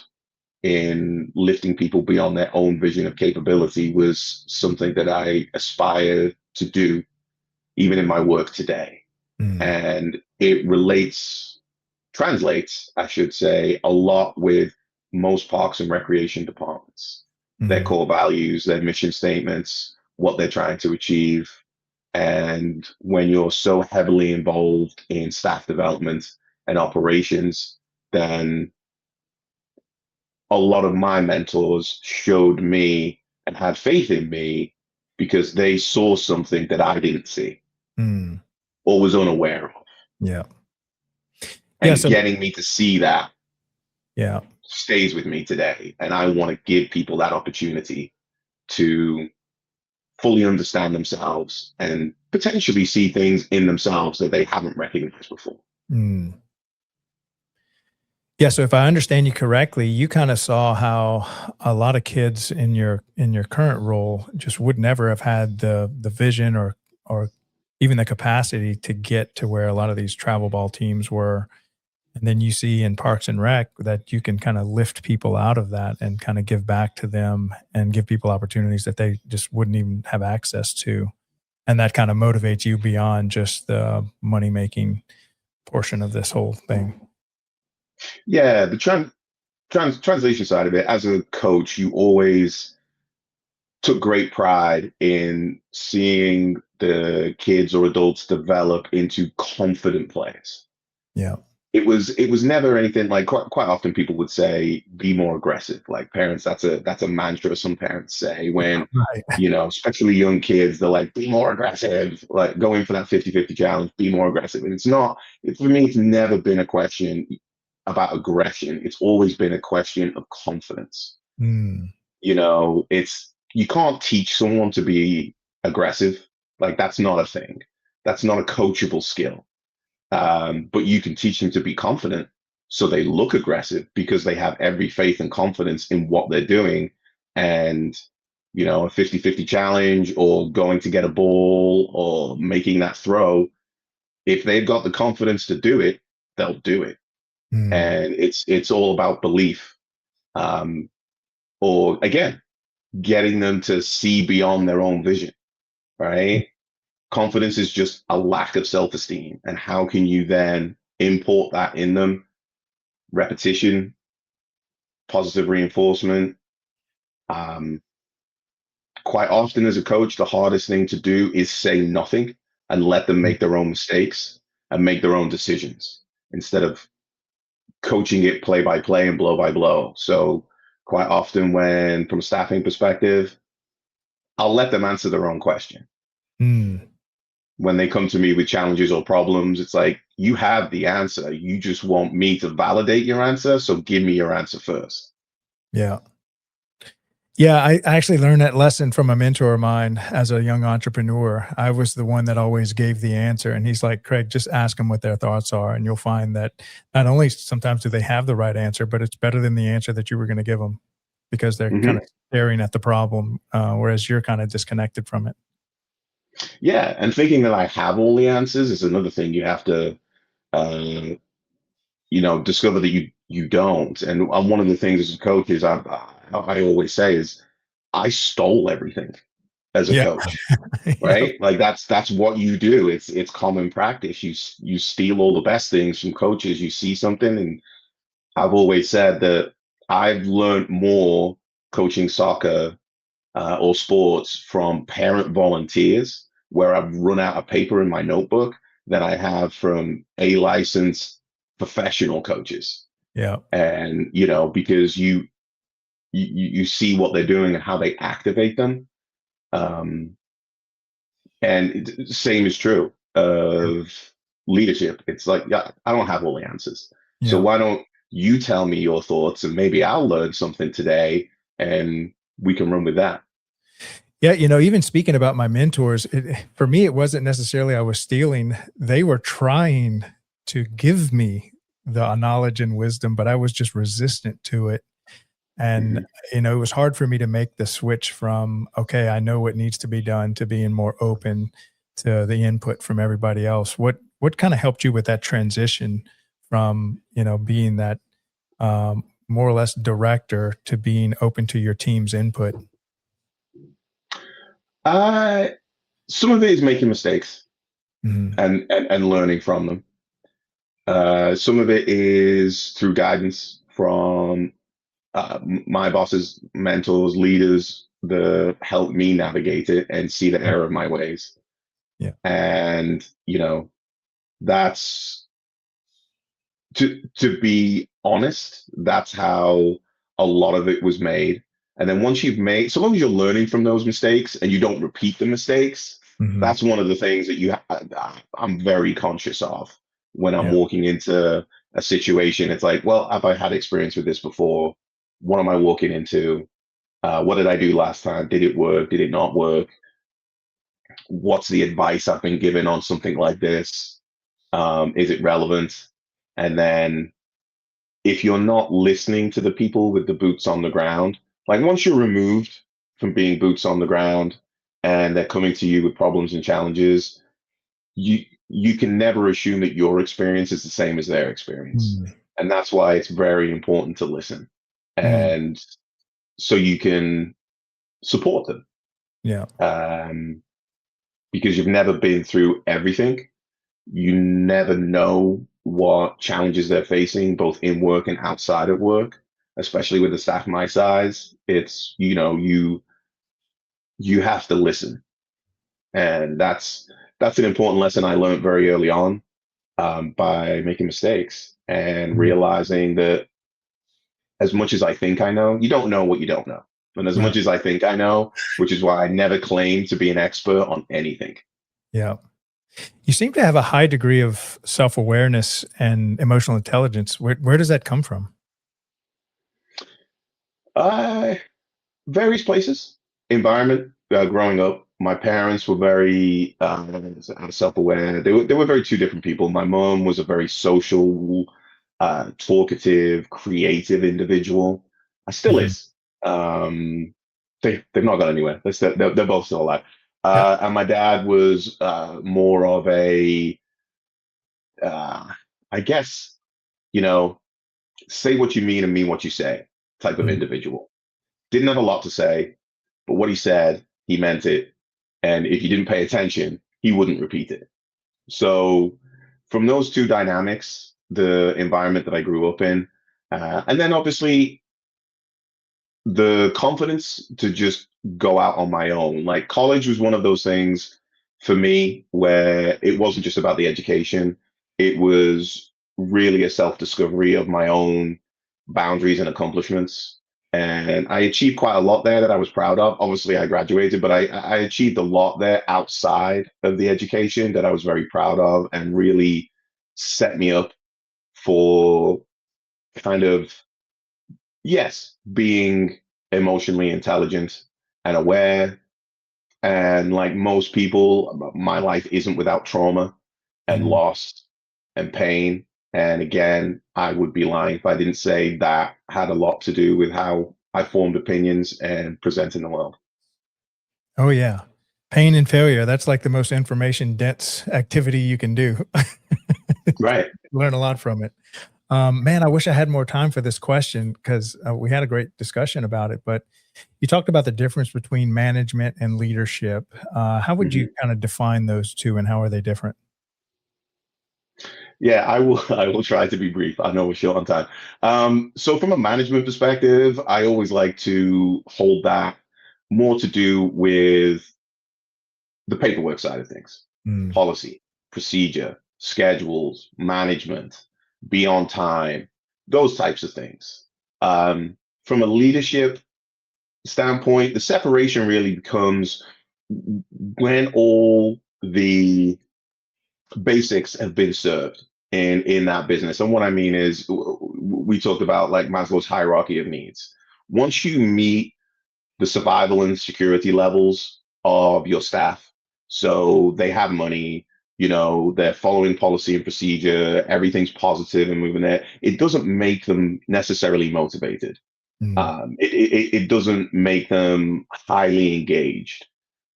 in lifting people beyond their own vision of capability was something that I aspire to do even in my work today. Mm. And it translates, I should say, a lot with most parks and recreation departments, their Mm. core values, their mission statements, what they're trying to achieve. And when you're so heavily involved in staff development and operations, then a lot of my mentors showed me and had faith in me because they saw something that I didn't see Mm. or was unaware of. Yeah. Yeah. And So, getting me to see that yeah. stays with me today. And I want to give people that opportunity to fully understand themselves and potentially see things in themselves that they haven't recognized before. Mm. Yeah, so if I understand you correctly, you kind of saw how a lot of kids in your current role just would never have had the vision or even the capacity to get to where a lot of these travel ball teams were. And then you see in Parks and Rec that you can kind of lift people out of that and kind of give back to them and give people opportunities that they just wouldn't even have access to. And that kind of motivates you beyond just the money making portion of this whole thing. Yeah, the translation side of it, as a coach, you always took great pride in seeing the kids or adults develop into confident players. Yeah. It was never anything like, quite often people would say be more aggressive, like parents, that's a mantra some parents say when, Right. especially young kids, they're like, be more aggressive, like going for that 50-50 challenge, be more aggressive. And for me, it's never been a question about aggression. It's always been a question of confidence. Mm. It's, you can't teach someone to be aggressive. Like, that's not a thing. That's not a coachable skill. But you can teach them to be confident so they look aggressive because they have every faith and confidence in what they're doing. And, a 50-50 challenge or going to get a ball or making that throw, if they've got the confidence to do it, they'll do it. Mm. And it's all about belief. Um, or again, getting them to see beyond their own vision, right? Confidence is just a lack of self-esteem. And how can you then import that in them? Repetition, positive reinforcement. Um, Quite often as a coach, the hardest thing to do is say nothing and let them make their own mistakes and make their own decisions instead of coaching it play by play and blow by blow. So quite often when, from a staffing perspective, I'll let them answer their own question. Mm. When they come to me with challenges or problems, it's like, you have the answer. You just want me to validate your answer. So give me your answer first. Yeah. Yeah, I actually learned that lesson from a mentor of mine as a young entrepreneur. I was the one that always gave the answer, and he's like, Craig, just ask them what their thoughts are, and you'll find that not only sometimes do they have the right answer, but it's better than the answer that you were going to give them because they're kind Hmm. of staring at the problem, whereas you're kind of disconnected from it. Yeah. And thinking that I have all the answers is another thing you have to, uh, discover that you don't. And one of the things as a coach is I always say is I stole everything as a Yeah. coach, Yeah. right? Like that's what you do. It's common practice. You steal all the best things from coaches. You see something, and I've always said that I've learned more coaching soccer or sports from parent volunteers where I've run out of paper in my notebook than I have from a licensed professional coaches. Yeah. And because you see what they're doing and how they activate them. Um, and same is true of leadership. It's like, yeah, I don't have all the answers. So Yeah. why don't you tell me your thoughts and maybe I'll learn something today and we can run with that. Yeah, even speaking about my mentors, for me, it wasn't necessarily I was stealing. They were trying to give me the knowledge and wisdom, but I was just resistant to it. And, Mhm. it was hard for me to make the switch from, okay, I know what needs to be done, to being more open to the input from everybody else. What kind of helped you with that transition from, being that more or less director to being open to your team's input? Uh, some of it is making mistakes Mhm. and learning from them. Some of it is through guidance from my bosses, mentors, leaders that help me navigate it and see the error of my ways. Yeah. And that's to be honest, that's how a lot of it was made. And then once you've made, so long as you're learning from those mistakes and you don't repeat the mistakes, Mhm. that's one of the things that I'm very conscious of when I'm Yeah. walking into a situation. It's like, well, have I had experience with this before? What am I walking into? What did I do last time? Did it work? Did it not work? What's the advice I've been given on something like this? Is it relevant? And then if you're not listening to the people with the boots on the ground, like once you're removed from being boots on the ground and they're coming to you with problems and challenges, you can never assume that your experience is the same as their experience. Mm. And that's why it's very important to listen. Mm. And so you can support them. Yeah. Um, because you've never been through everything. You never know what challenges they're facing, both in work and outside of work, especially with a staff my size. It's, you have to listen. And that's an important lesson I learned very early on, by making mistakes and Mm. realizing that as much as I think I know, you don't know what you don't know. And as Right. much as I think I know, which is why I never claim to be an expert on anything. Yeah. You seem to have a high degree of self-awareness and emotional intelligence. Where does that come from? Uh, Various places, environment. Growing up, my parents were very self-aware. They were very two different people. My mom was a very social, talkative, creative individual. I still Mhm. is. Um, they've not gone anywhere. They're both still alive. Yeah. And my dad was more of a, uh, I guess, you know, say what you mean and mean what you say type of Mm. individual. Didn't have a lot to say, but what he said, he meant it. And if you didn't pay attention, he wouldn't repeat it. So, from those two dynamics, the environment that I grew up in, and then obviously the confidence to just go out on my own. Like college was one of those things for me where it wasn't just about the education, it was really a self discovery of my own boundaries and accomplishments. And I achieved quite a lot there that I was proud of. Obviously, I graduated, but I achieved a lot there outside of the education that I was very proud of and really set me up for kind of, yes, being emotionally intelligent and aware. And like most people, my life isn't without trauma and Mhm. loss and pain. And again, I would be lying if I didn't say that had a lot to do with how I formed opinions and present in the world. Oh, yeah. Pain and failure, that's like the most information dense activity you can do. Right. Learn a lot from it. Man, I wish I had more time for this question because we had a great discussion about it. But you talked about the difference between management and leadership. How would you Mhm. kind of define those two, and how are they different? Yeah, I will. I will try to be brief. I know we're short on time. So, from a management perspective, I always like to hold that more to do with the paperwork side of things, Mm, policy, procedure, schedules, management, be on time, those types of things. From a leadership standpoint, the separation really becomes when all the basics have been served in that business. And what I mean is, we talked about like Maslow's hierarchy of needs. Once you meet the survival and security levels of your staff, so they have money, they're following policy and procedure, everything's positive and moving there. It doesn't make them necessarily motivated. mm, It doesn't make them highly engaged.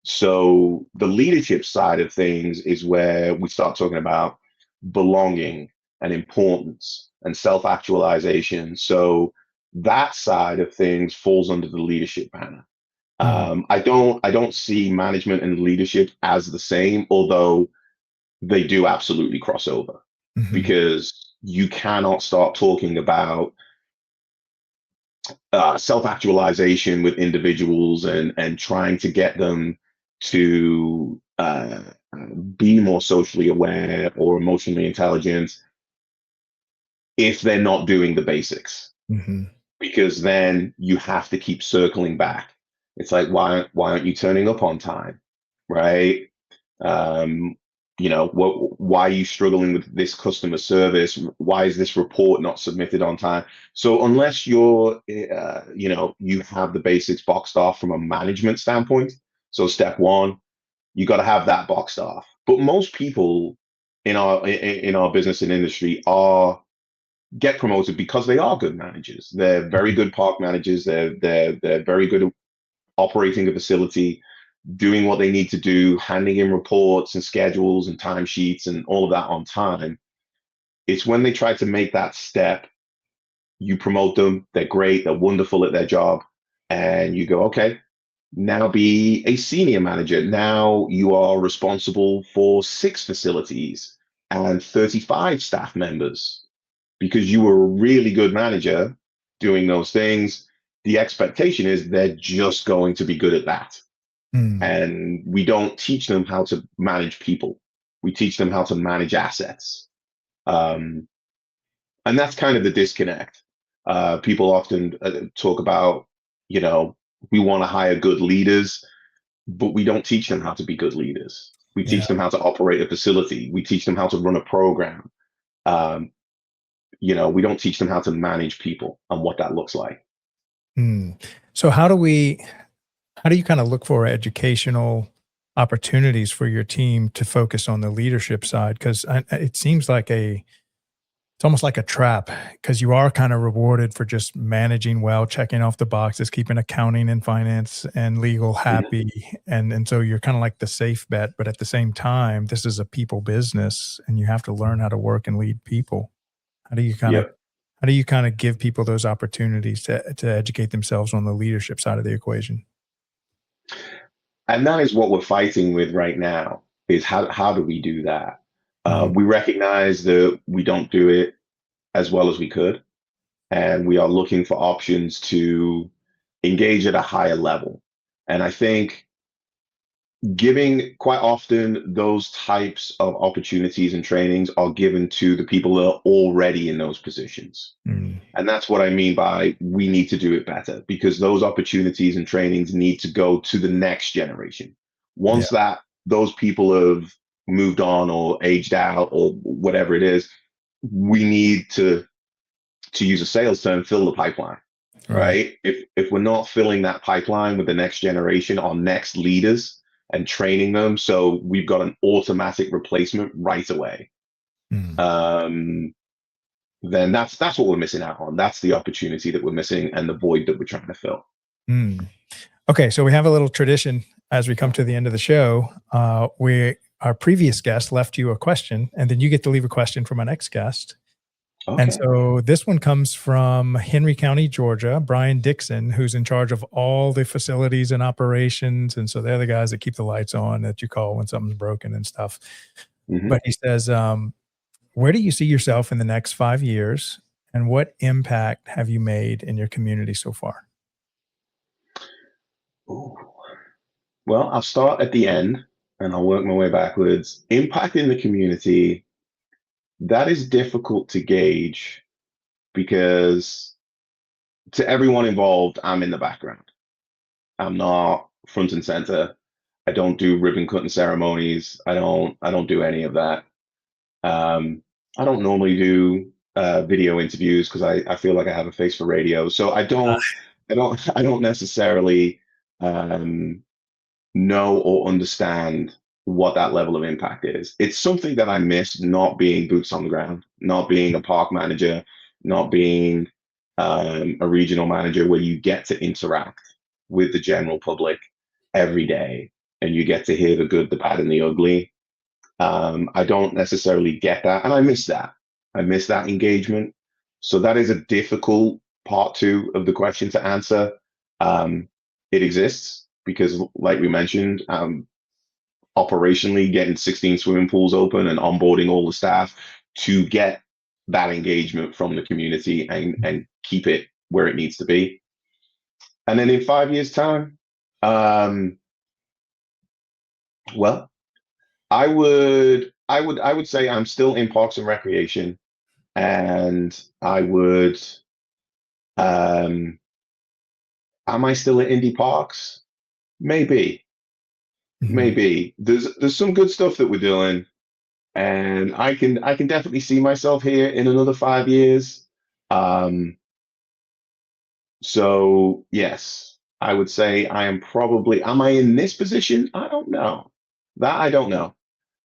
So the leadership side of things is where we start talking about belonging and importance and self-actualization. So that side of things falls under the leadership banner. mm, I don't see management and leadership as the same, although they do absolutely cross over, mhm. because you cannot start talking about self-actualization with individuals and trying to get them to be more socially aware or emotionally intelligent if they're not doing the basics, Mhm. because then you have to keep circling back. It's like, why aren't you turning up on time, right? um, why are you struggling with this customer service? Why is this report not submitted on time? So unless you have the basics boxed off from a management standpoint, so step one, you got to have that boxed off. But most people in our business and industry are get promoted because they are good managers. They're very good park managers. They're very good at operating a facility, doing what they need to do, handing in reports and schedules and timesheets and all of that on time. It's when they try to make that step, you promote them, they're great, they're wonderful at their job, and you go, okay, now be a senior manager. Now you are responsible for 6 facilities and 35 staff members because you were a really good manager doing those things. The expectation is they're just going to be good at that. Mm, And we don't teach them how to manage people. We teach them how to manage assets. Um, and that's kind of the disconnect. People often talk about, you know, we want to hire good leaders, but we don't teach them how to be good leaders. We yeah. teach them how to operate a facility. We teach them how to run a program. Um, we don't teach them how to manage people and what that looks like. Mm. So how do you kind of look for educational opportunities for your team to focus on the leadership side? Because it seems like it's almost like a trap because you are kind of rewarded for just managing well, checking off the boxes, keeping accounting and finance and legal Mhm. happy. And so you're kind of like the safe bet. But at the same time, this is a people business and you have to learn how to work and lead people. How do you kind of Yep. how do you kind of give people those opportunities to educate themselves on the leadership side of the equation? And that is what we're fighting with right now, is how do we do that? Mhm. We recognize that we don't do it as well as we could, and we are looking for options to engage at a higher level. And I think giving, quite often, those types of opportunities and trainings are given to the people that are already in those positions. Mm. And that's what I mean by we need to do it better, because those opportunities and trainings need to go to the next generation. Yeah. Once that those people have moved on or aged out or whatever it is, we need to use a sales term, fill the pipeline, Right. right? If we're not filling that pipeline with the next generation, our next leaders, and training them, so we've got an automatic replacement right away, Mm. um, then that's what we're missing out on. That's the opportunity that we're missing and the void that we're trying to fill. Mm. Okay, so we have a little tradition as we come to the end of the show. Our previous guest left you a question, and then you get to leave a question from our next guest. And Okay. so this one comes from Henry County, Georgia, Brian Dixon, who's in charge of all the facilities and operations. And so they're the guys that keep the lights on that you call when something's broken and stuff. Hmm. But he says, where do you see yourself in the next 5 years? And what impact have you made in your community so far? Ooh. Well, I'll start at the end and I'll work my way backwards. Impact in the community, that is difficult to gauge because to everyone involved, I'm in the background. I'm not front and center. I don't do ribbon cutting ceremonies. I don't do any of that. Um, I don't normally do video interviews because I feel like I have a face for radio. So I don't necessarily um, know or understand what that level of impact is. It's something that I miss not being boots on the ground, not being a park manager, not being a regional manager where you get to interact with the general public every day and you get to hear the good, the bad, and the ugly. I don't necessarily get that, and I miss that. I miss that engagement. So that is a difficult part two of the question to answer. Um, it exists because, like we mentioned, operationally getting 16 swimming pools open and onboarding all the staff to get that engagement from the community and keep it where it needs to be. And then in 5 years' time, um, well, I would say I'm still in Parks and Recreation, and I would um am I still at Indy Parks? Maybe, Mhm. maybe. There's some good stuff that we're doing, and I can definitely see myself here in another 5 years. Um, so yes, I would say I am probably am I in this position? I don't know. That I don't know.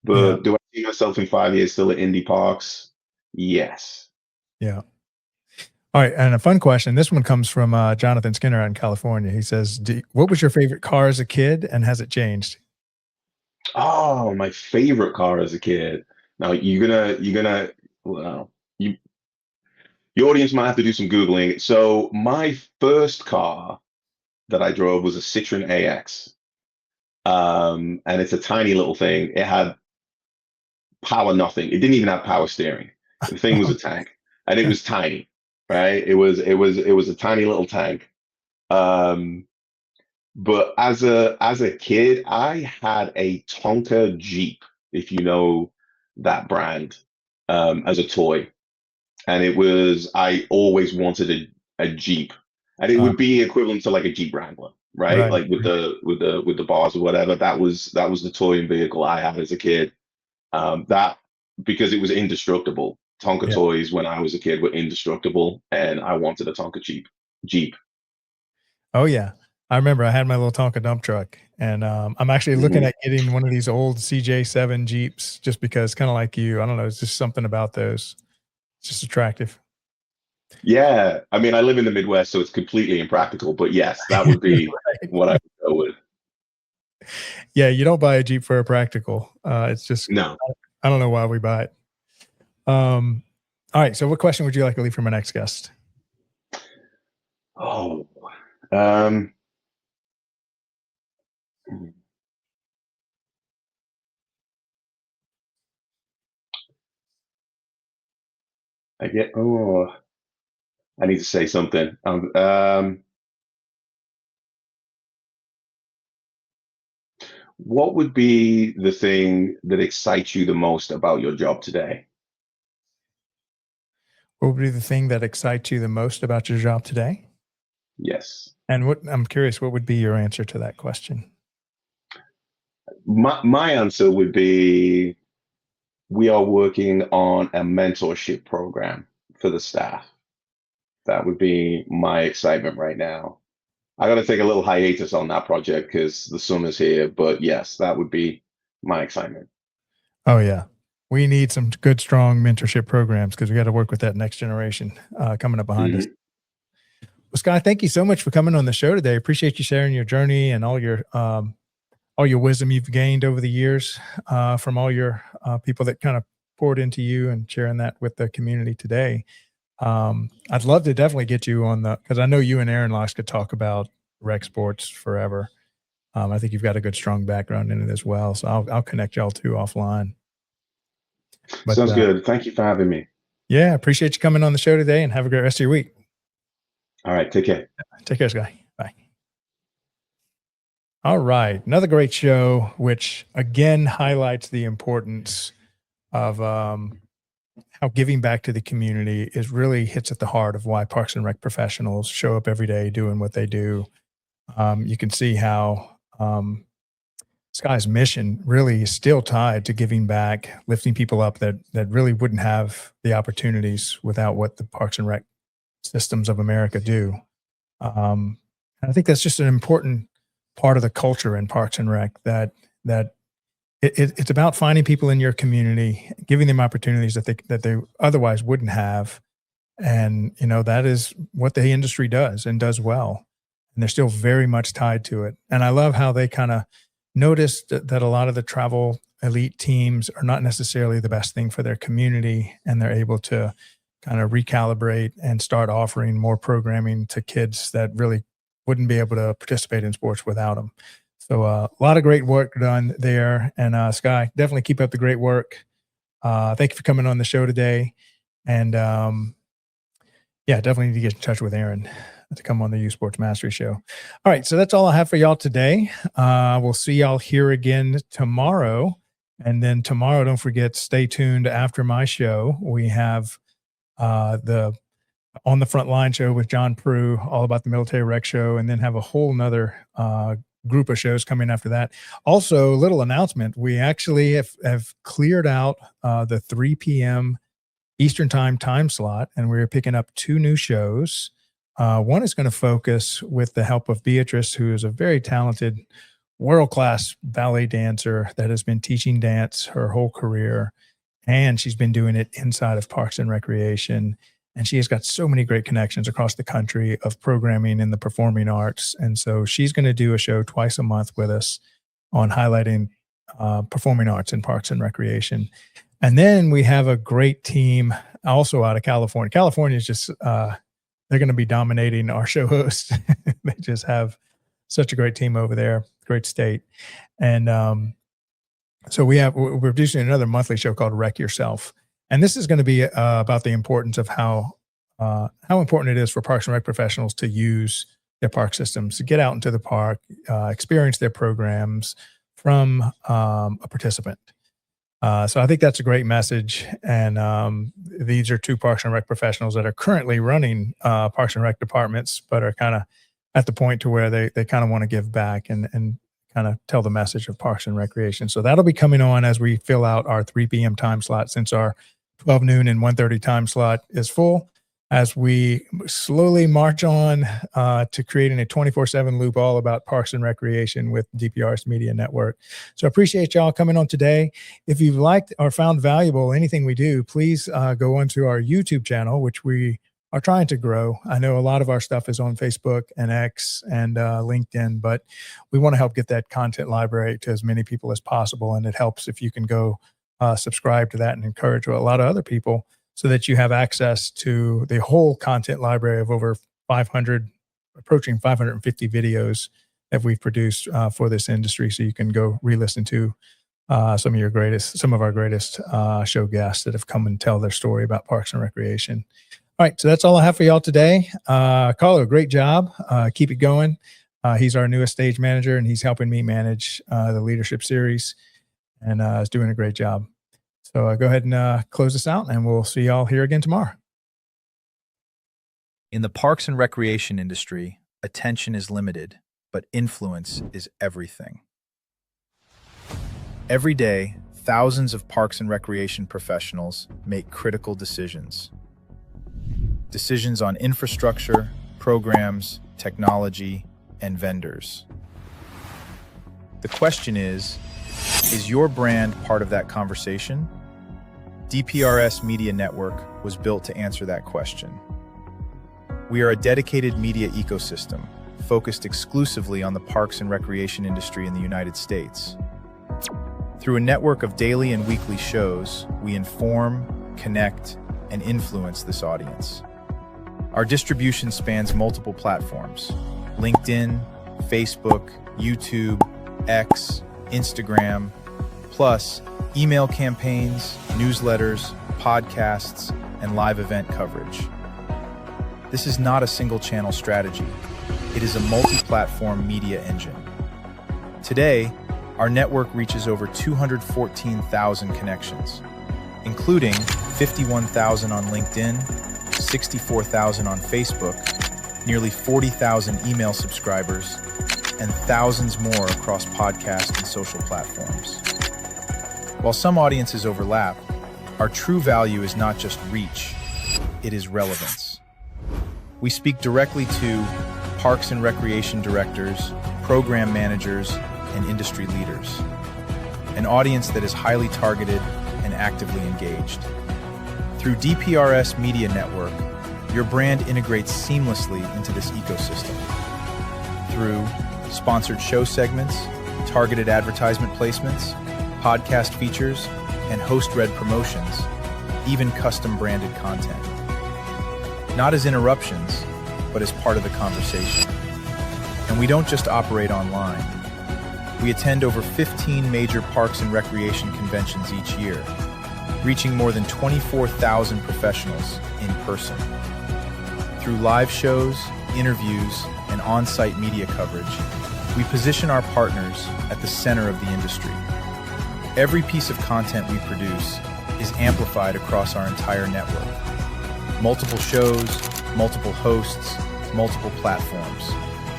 Yeah. But do I see myself in 5 years still at Indy Parks? Yes. Yeah. All right. And a fun question. This one comes from Jonathan Skinner out in California. He says, what was your favorite car as a kid and has it changed? Oh, my favorite car as a kid. Now you're gonna well, you your audience might have to do some Googling. So my first car that I drove was a Citroen AX. And it's a tiny little thing. It had power nothing. It didn't even have power steering. The thing was a tank. And it was tiny, right? It was a tiny little tank. Um, but as a kid, I had a Tonka Jeep, if you know that brand, as a toy. And I always wanted a Jeep. And it Uh, would be equivalent to like a Jeep Wrangler, right? right. Like with the bars or whatever. That was the toy and vehicle I had as a kid. That because it was indestructible. Tonka Yeah. toys when I was a kid were indestructible, and I wanted a Tonka Jeep. Jeep. Oh yeah. I remember I had my little Tonka dump truck and I'm actually looking Hmm. at getting one of these old CJ7 Jeeps just because kind of like you, I don't know, it's just something about those. It's just attractive. Yeah, I mean, I live in the Midwest, so it's completely impractical. But yes, that would be what I would go with. Yeah, you don't buy a Jeep for a practical. It's just No. I don't know why we buy it. Um, all right. So, what question would you like to leave for my next guest? Oh, um, I get. Oh, I need to say something. What would be the thing that excites you the most about your job today? What would be the thing that excites you the most about your job today? Yes. And what I'm curious, what would be your answer to that question? My answer would be we are working on a mentorship program for the staff. That would be my excitement right now. I got to take a little hiatus on that project because the summer's here. But yes, that would be my excitement. Oh yeah, we need some good, strong mentorship programs because we got to work with that next generation coming up behind us. Mhm. Well, Skye, thank you so much for coming on the show today. Appreciate you sharing your journey and all your wisdom you've gained over the years from all your people that kind of poured into you and sharing that with the community today. I'd love to definitely get you on because I know you and Aaron Locks could talk about rec sports forever. I think you've got a good, strong background in it as well. So I'll connect y'all two offline. But, Sounds good. Thank you for having me. Yeah, appreciate you coming on the show today, and have a great rest of your week. All right, take care. Take care, Skye. Bye. All right, another great show, which again highlights the importance of how giving back to the community really hits at the heart of why Parks and Rec professionals show up every day doing what they do. You can see how Skye's mission really is still tied to giving back, lifting people up that really wouldn't have the opportunities without what the Parks and Rec systems of America do. And I think that's just an important part of the culture in Parks and Rec, that it's about finding people in your community, giving them opportunities that they otherwise wouldn't have. And, that is what the industry does and does well. And they're still very much tied to it. And I love how they kind of noticed that a lot of the travel elite teams are not necessarily the best thing for their community. And they're able to kind of recalibrate and start offering more programming to kids that really wouldn't be able to participate in sports without them. So a lot of great work done there. And Skye, definitely keep up the great work. Thank you for coming on the show today. And definitely need to get in touch with Aaron to come on the U Sports Mastery Show. All right, so that's all I have for y'all today. We'll see y'all here again tomorrow. And then tomorrow, don't forget, stay tuned after my show. We have the On the Front Line show with John Prue, all about the military rec show, and then have a whole nother group of shows coming after that. Also, a little announcement. We actually have cleared out the 3 p.m. Eastern time slot, and we're picking up 2 new shows. One is going to focus with the help of Beatrice, who is a very talented, world-class ballet dancer that has been teaching dance her whole career. And she's been doing it inside of Parks and Recreation. And she has got so many great connections across the country of programming in the performing arts. And so she's going to do a show twice a month with us on highlighting performing arts in Parks and Recreation. And then we have a great team also out of California. California is just, they're going to be dominating our show hosts. They just have such a great team over there, great state. And so we're producing another monthly show called Wreck Yourself. And this is going to be about the importance of how important it is for Parks and Rec professionals to use their park systems, to get out into the park, experience their programs from a participant. So I think that's a great message. And these are 2 Parks and Rec professionals that are currently running Parks and Rec departments, but are kind of at the point to where they kind of want to give back and kind of tell the message of Parks and Recreation. So that'll be coming on as we fill out our 3 p.m. time slot, since our 12 noon and 1:30 time slot is full, as we slowly march on to creating a 24/7 loop all about Parks and Recreation with DPRS Media Network. So I appreciate y'all coming on today. If you've liked or found valuable anything we do, please go onto our YouTube channel, which we are trying to grow. I know a lot of our stuff is on Facebook and X and LinkedIn, but we want to help get that content library to as many people as possible. And it helps if you can go subscribe to that and encourage a lot of other people, so that you have access to the whole content library of over 500, approaching 550 videos that we've produced for this industry. So you can go re-listen to some of our greatest show guests that have come and tell their story about Parks and Recreation. All right, so that's all I have for y'all today. Carlo, great job. Keep it going. He's our newest stage manager, and he's helping me manage the leadership series, and is doing a great job. So go ahead and close this out, and we'll see y'all here again tomorrow. In the Parks and Recreation industry, attention is limited, but influence is everything. Every day, thousands of Parks and Recreation professionals make critical decisions. Decisions on infrastructure, programs, technology, and vendors. The question is your brand part of that conversation? DPRS Media Network was built to answer that question. We are a dedicated media ecosystem focused exclusively on the parks and recreation industry in the United States. Through a network of daily and weekly shows, we inform, connect, and influence this audience. Our distribution spans multiple platforms: LinkedIn, Facebook, YouTube, X, Instagram, plus email campaigns, newsletters, podcasts, and live event coverage. This is not a single-channel strategy. It is a multi-platform media engine. Today, our network reaches over 214,000 connections, including 51,000 on LinkedIn, 64,000 on Facebook, nearly 40,000 email subscribers, and thousands more across podcast and social platforms. While some audiences overlap, our true value is not just reach, it is relevance. We speak directly to parks and recreation directors, program managers, and industry leaders, an audience that is highly targeted and actively engaged. Through DPRS Media Network, your brand integrates seamlessly into this ecosystem. Through sponsored show segments, targeted advertisement placements, podcast features, and host-read promotions, even custom-branded content. Not as interruptions, but as part of the conversation. And we don't just operate online. We attend over 15 major parks and recreation conventions each year, reaching more than 24,000 professionals in person. Through live shows, interviews, and on-site media coverage, we position our partners at the center of the industry. Every piece of content we produce is amplified across our entire network. Multiple shows, multiple hosts, multiple platforms.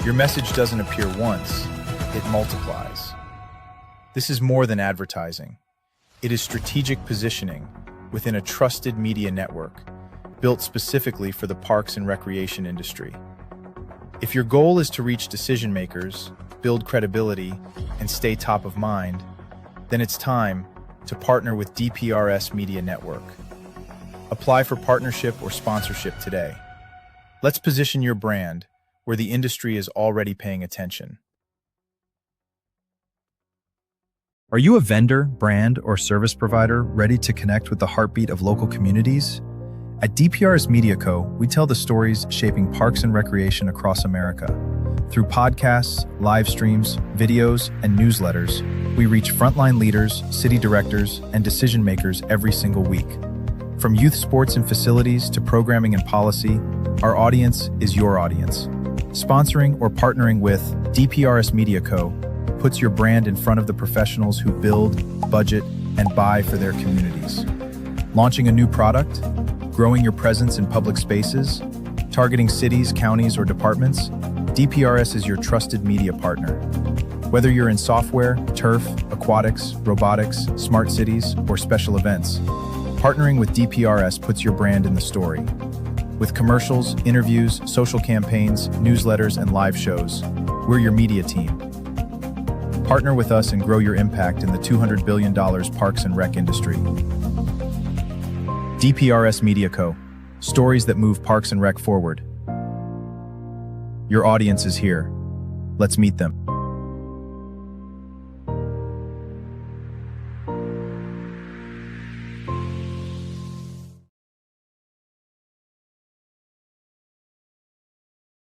Your message doesn't appear once, it multiplies. This is more than advertising. It is strategic positioning within a trusted media network built specifically for the parks and recreation industry. If your goal is to reach decision makers, build credibility, and stay top of mind, then it's time to partner with DPRS Media Network. Apply for partnership or sponsorship today. Let's position your brand where the industry is already paying attention. Are you a vendor, brand, or service provider ready to connect with the heartbeat of local communities? At DPRS Media Co., we tell the stories shaping parks and recreation across America. Through podcasts, live streams, videos, and newsletters, we reach frontline leaders, city directors, and decision makers every single week. From youth sports and facilities to programming and policy, our audience is your audience. Sponsoring or partnering with DPRS Media Co. puts your brand in front of the professionals who build, budget, and buy for their communities. Launching a new product, growing your presence in public spaces, targeting cities, counties, or departments, DPRS is your trusted media partner. Whether you're in software, turf, aquatics, robotics, smart cities, or special events, partnering with DPRS puts your brand in the story. With commercials, interviews, social campaigns, newsletters, and live shows, we're your media team. Partner with us and grow your impact in the $200 billion parks and rec industry. DPRS Media Co. Stories that move parks and rec forward. Your audience is here. Let's meet them.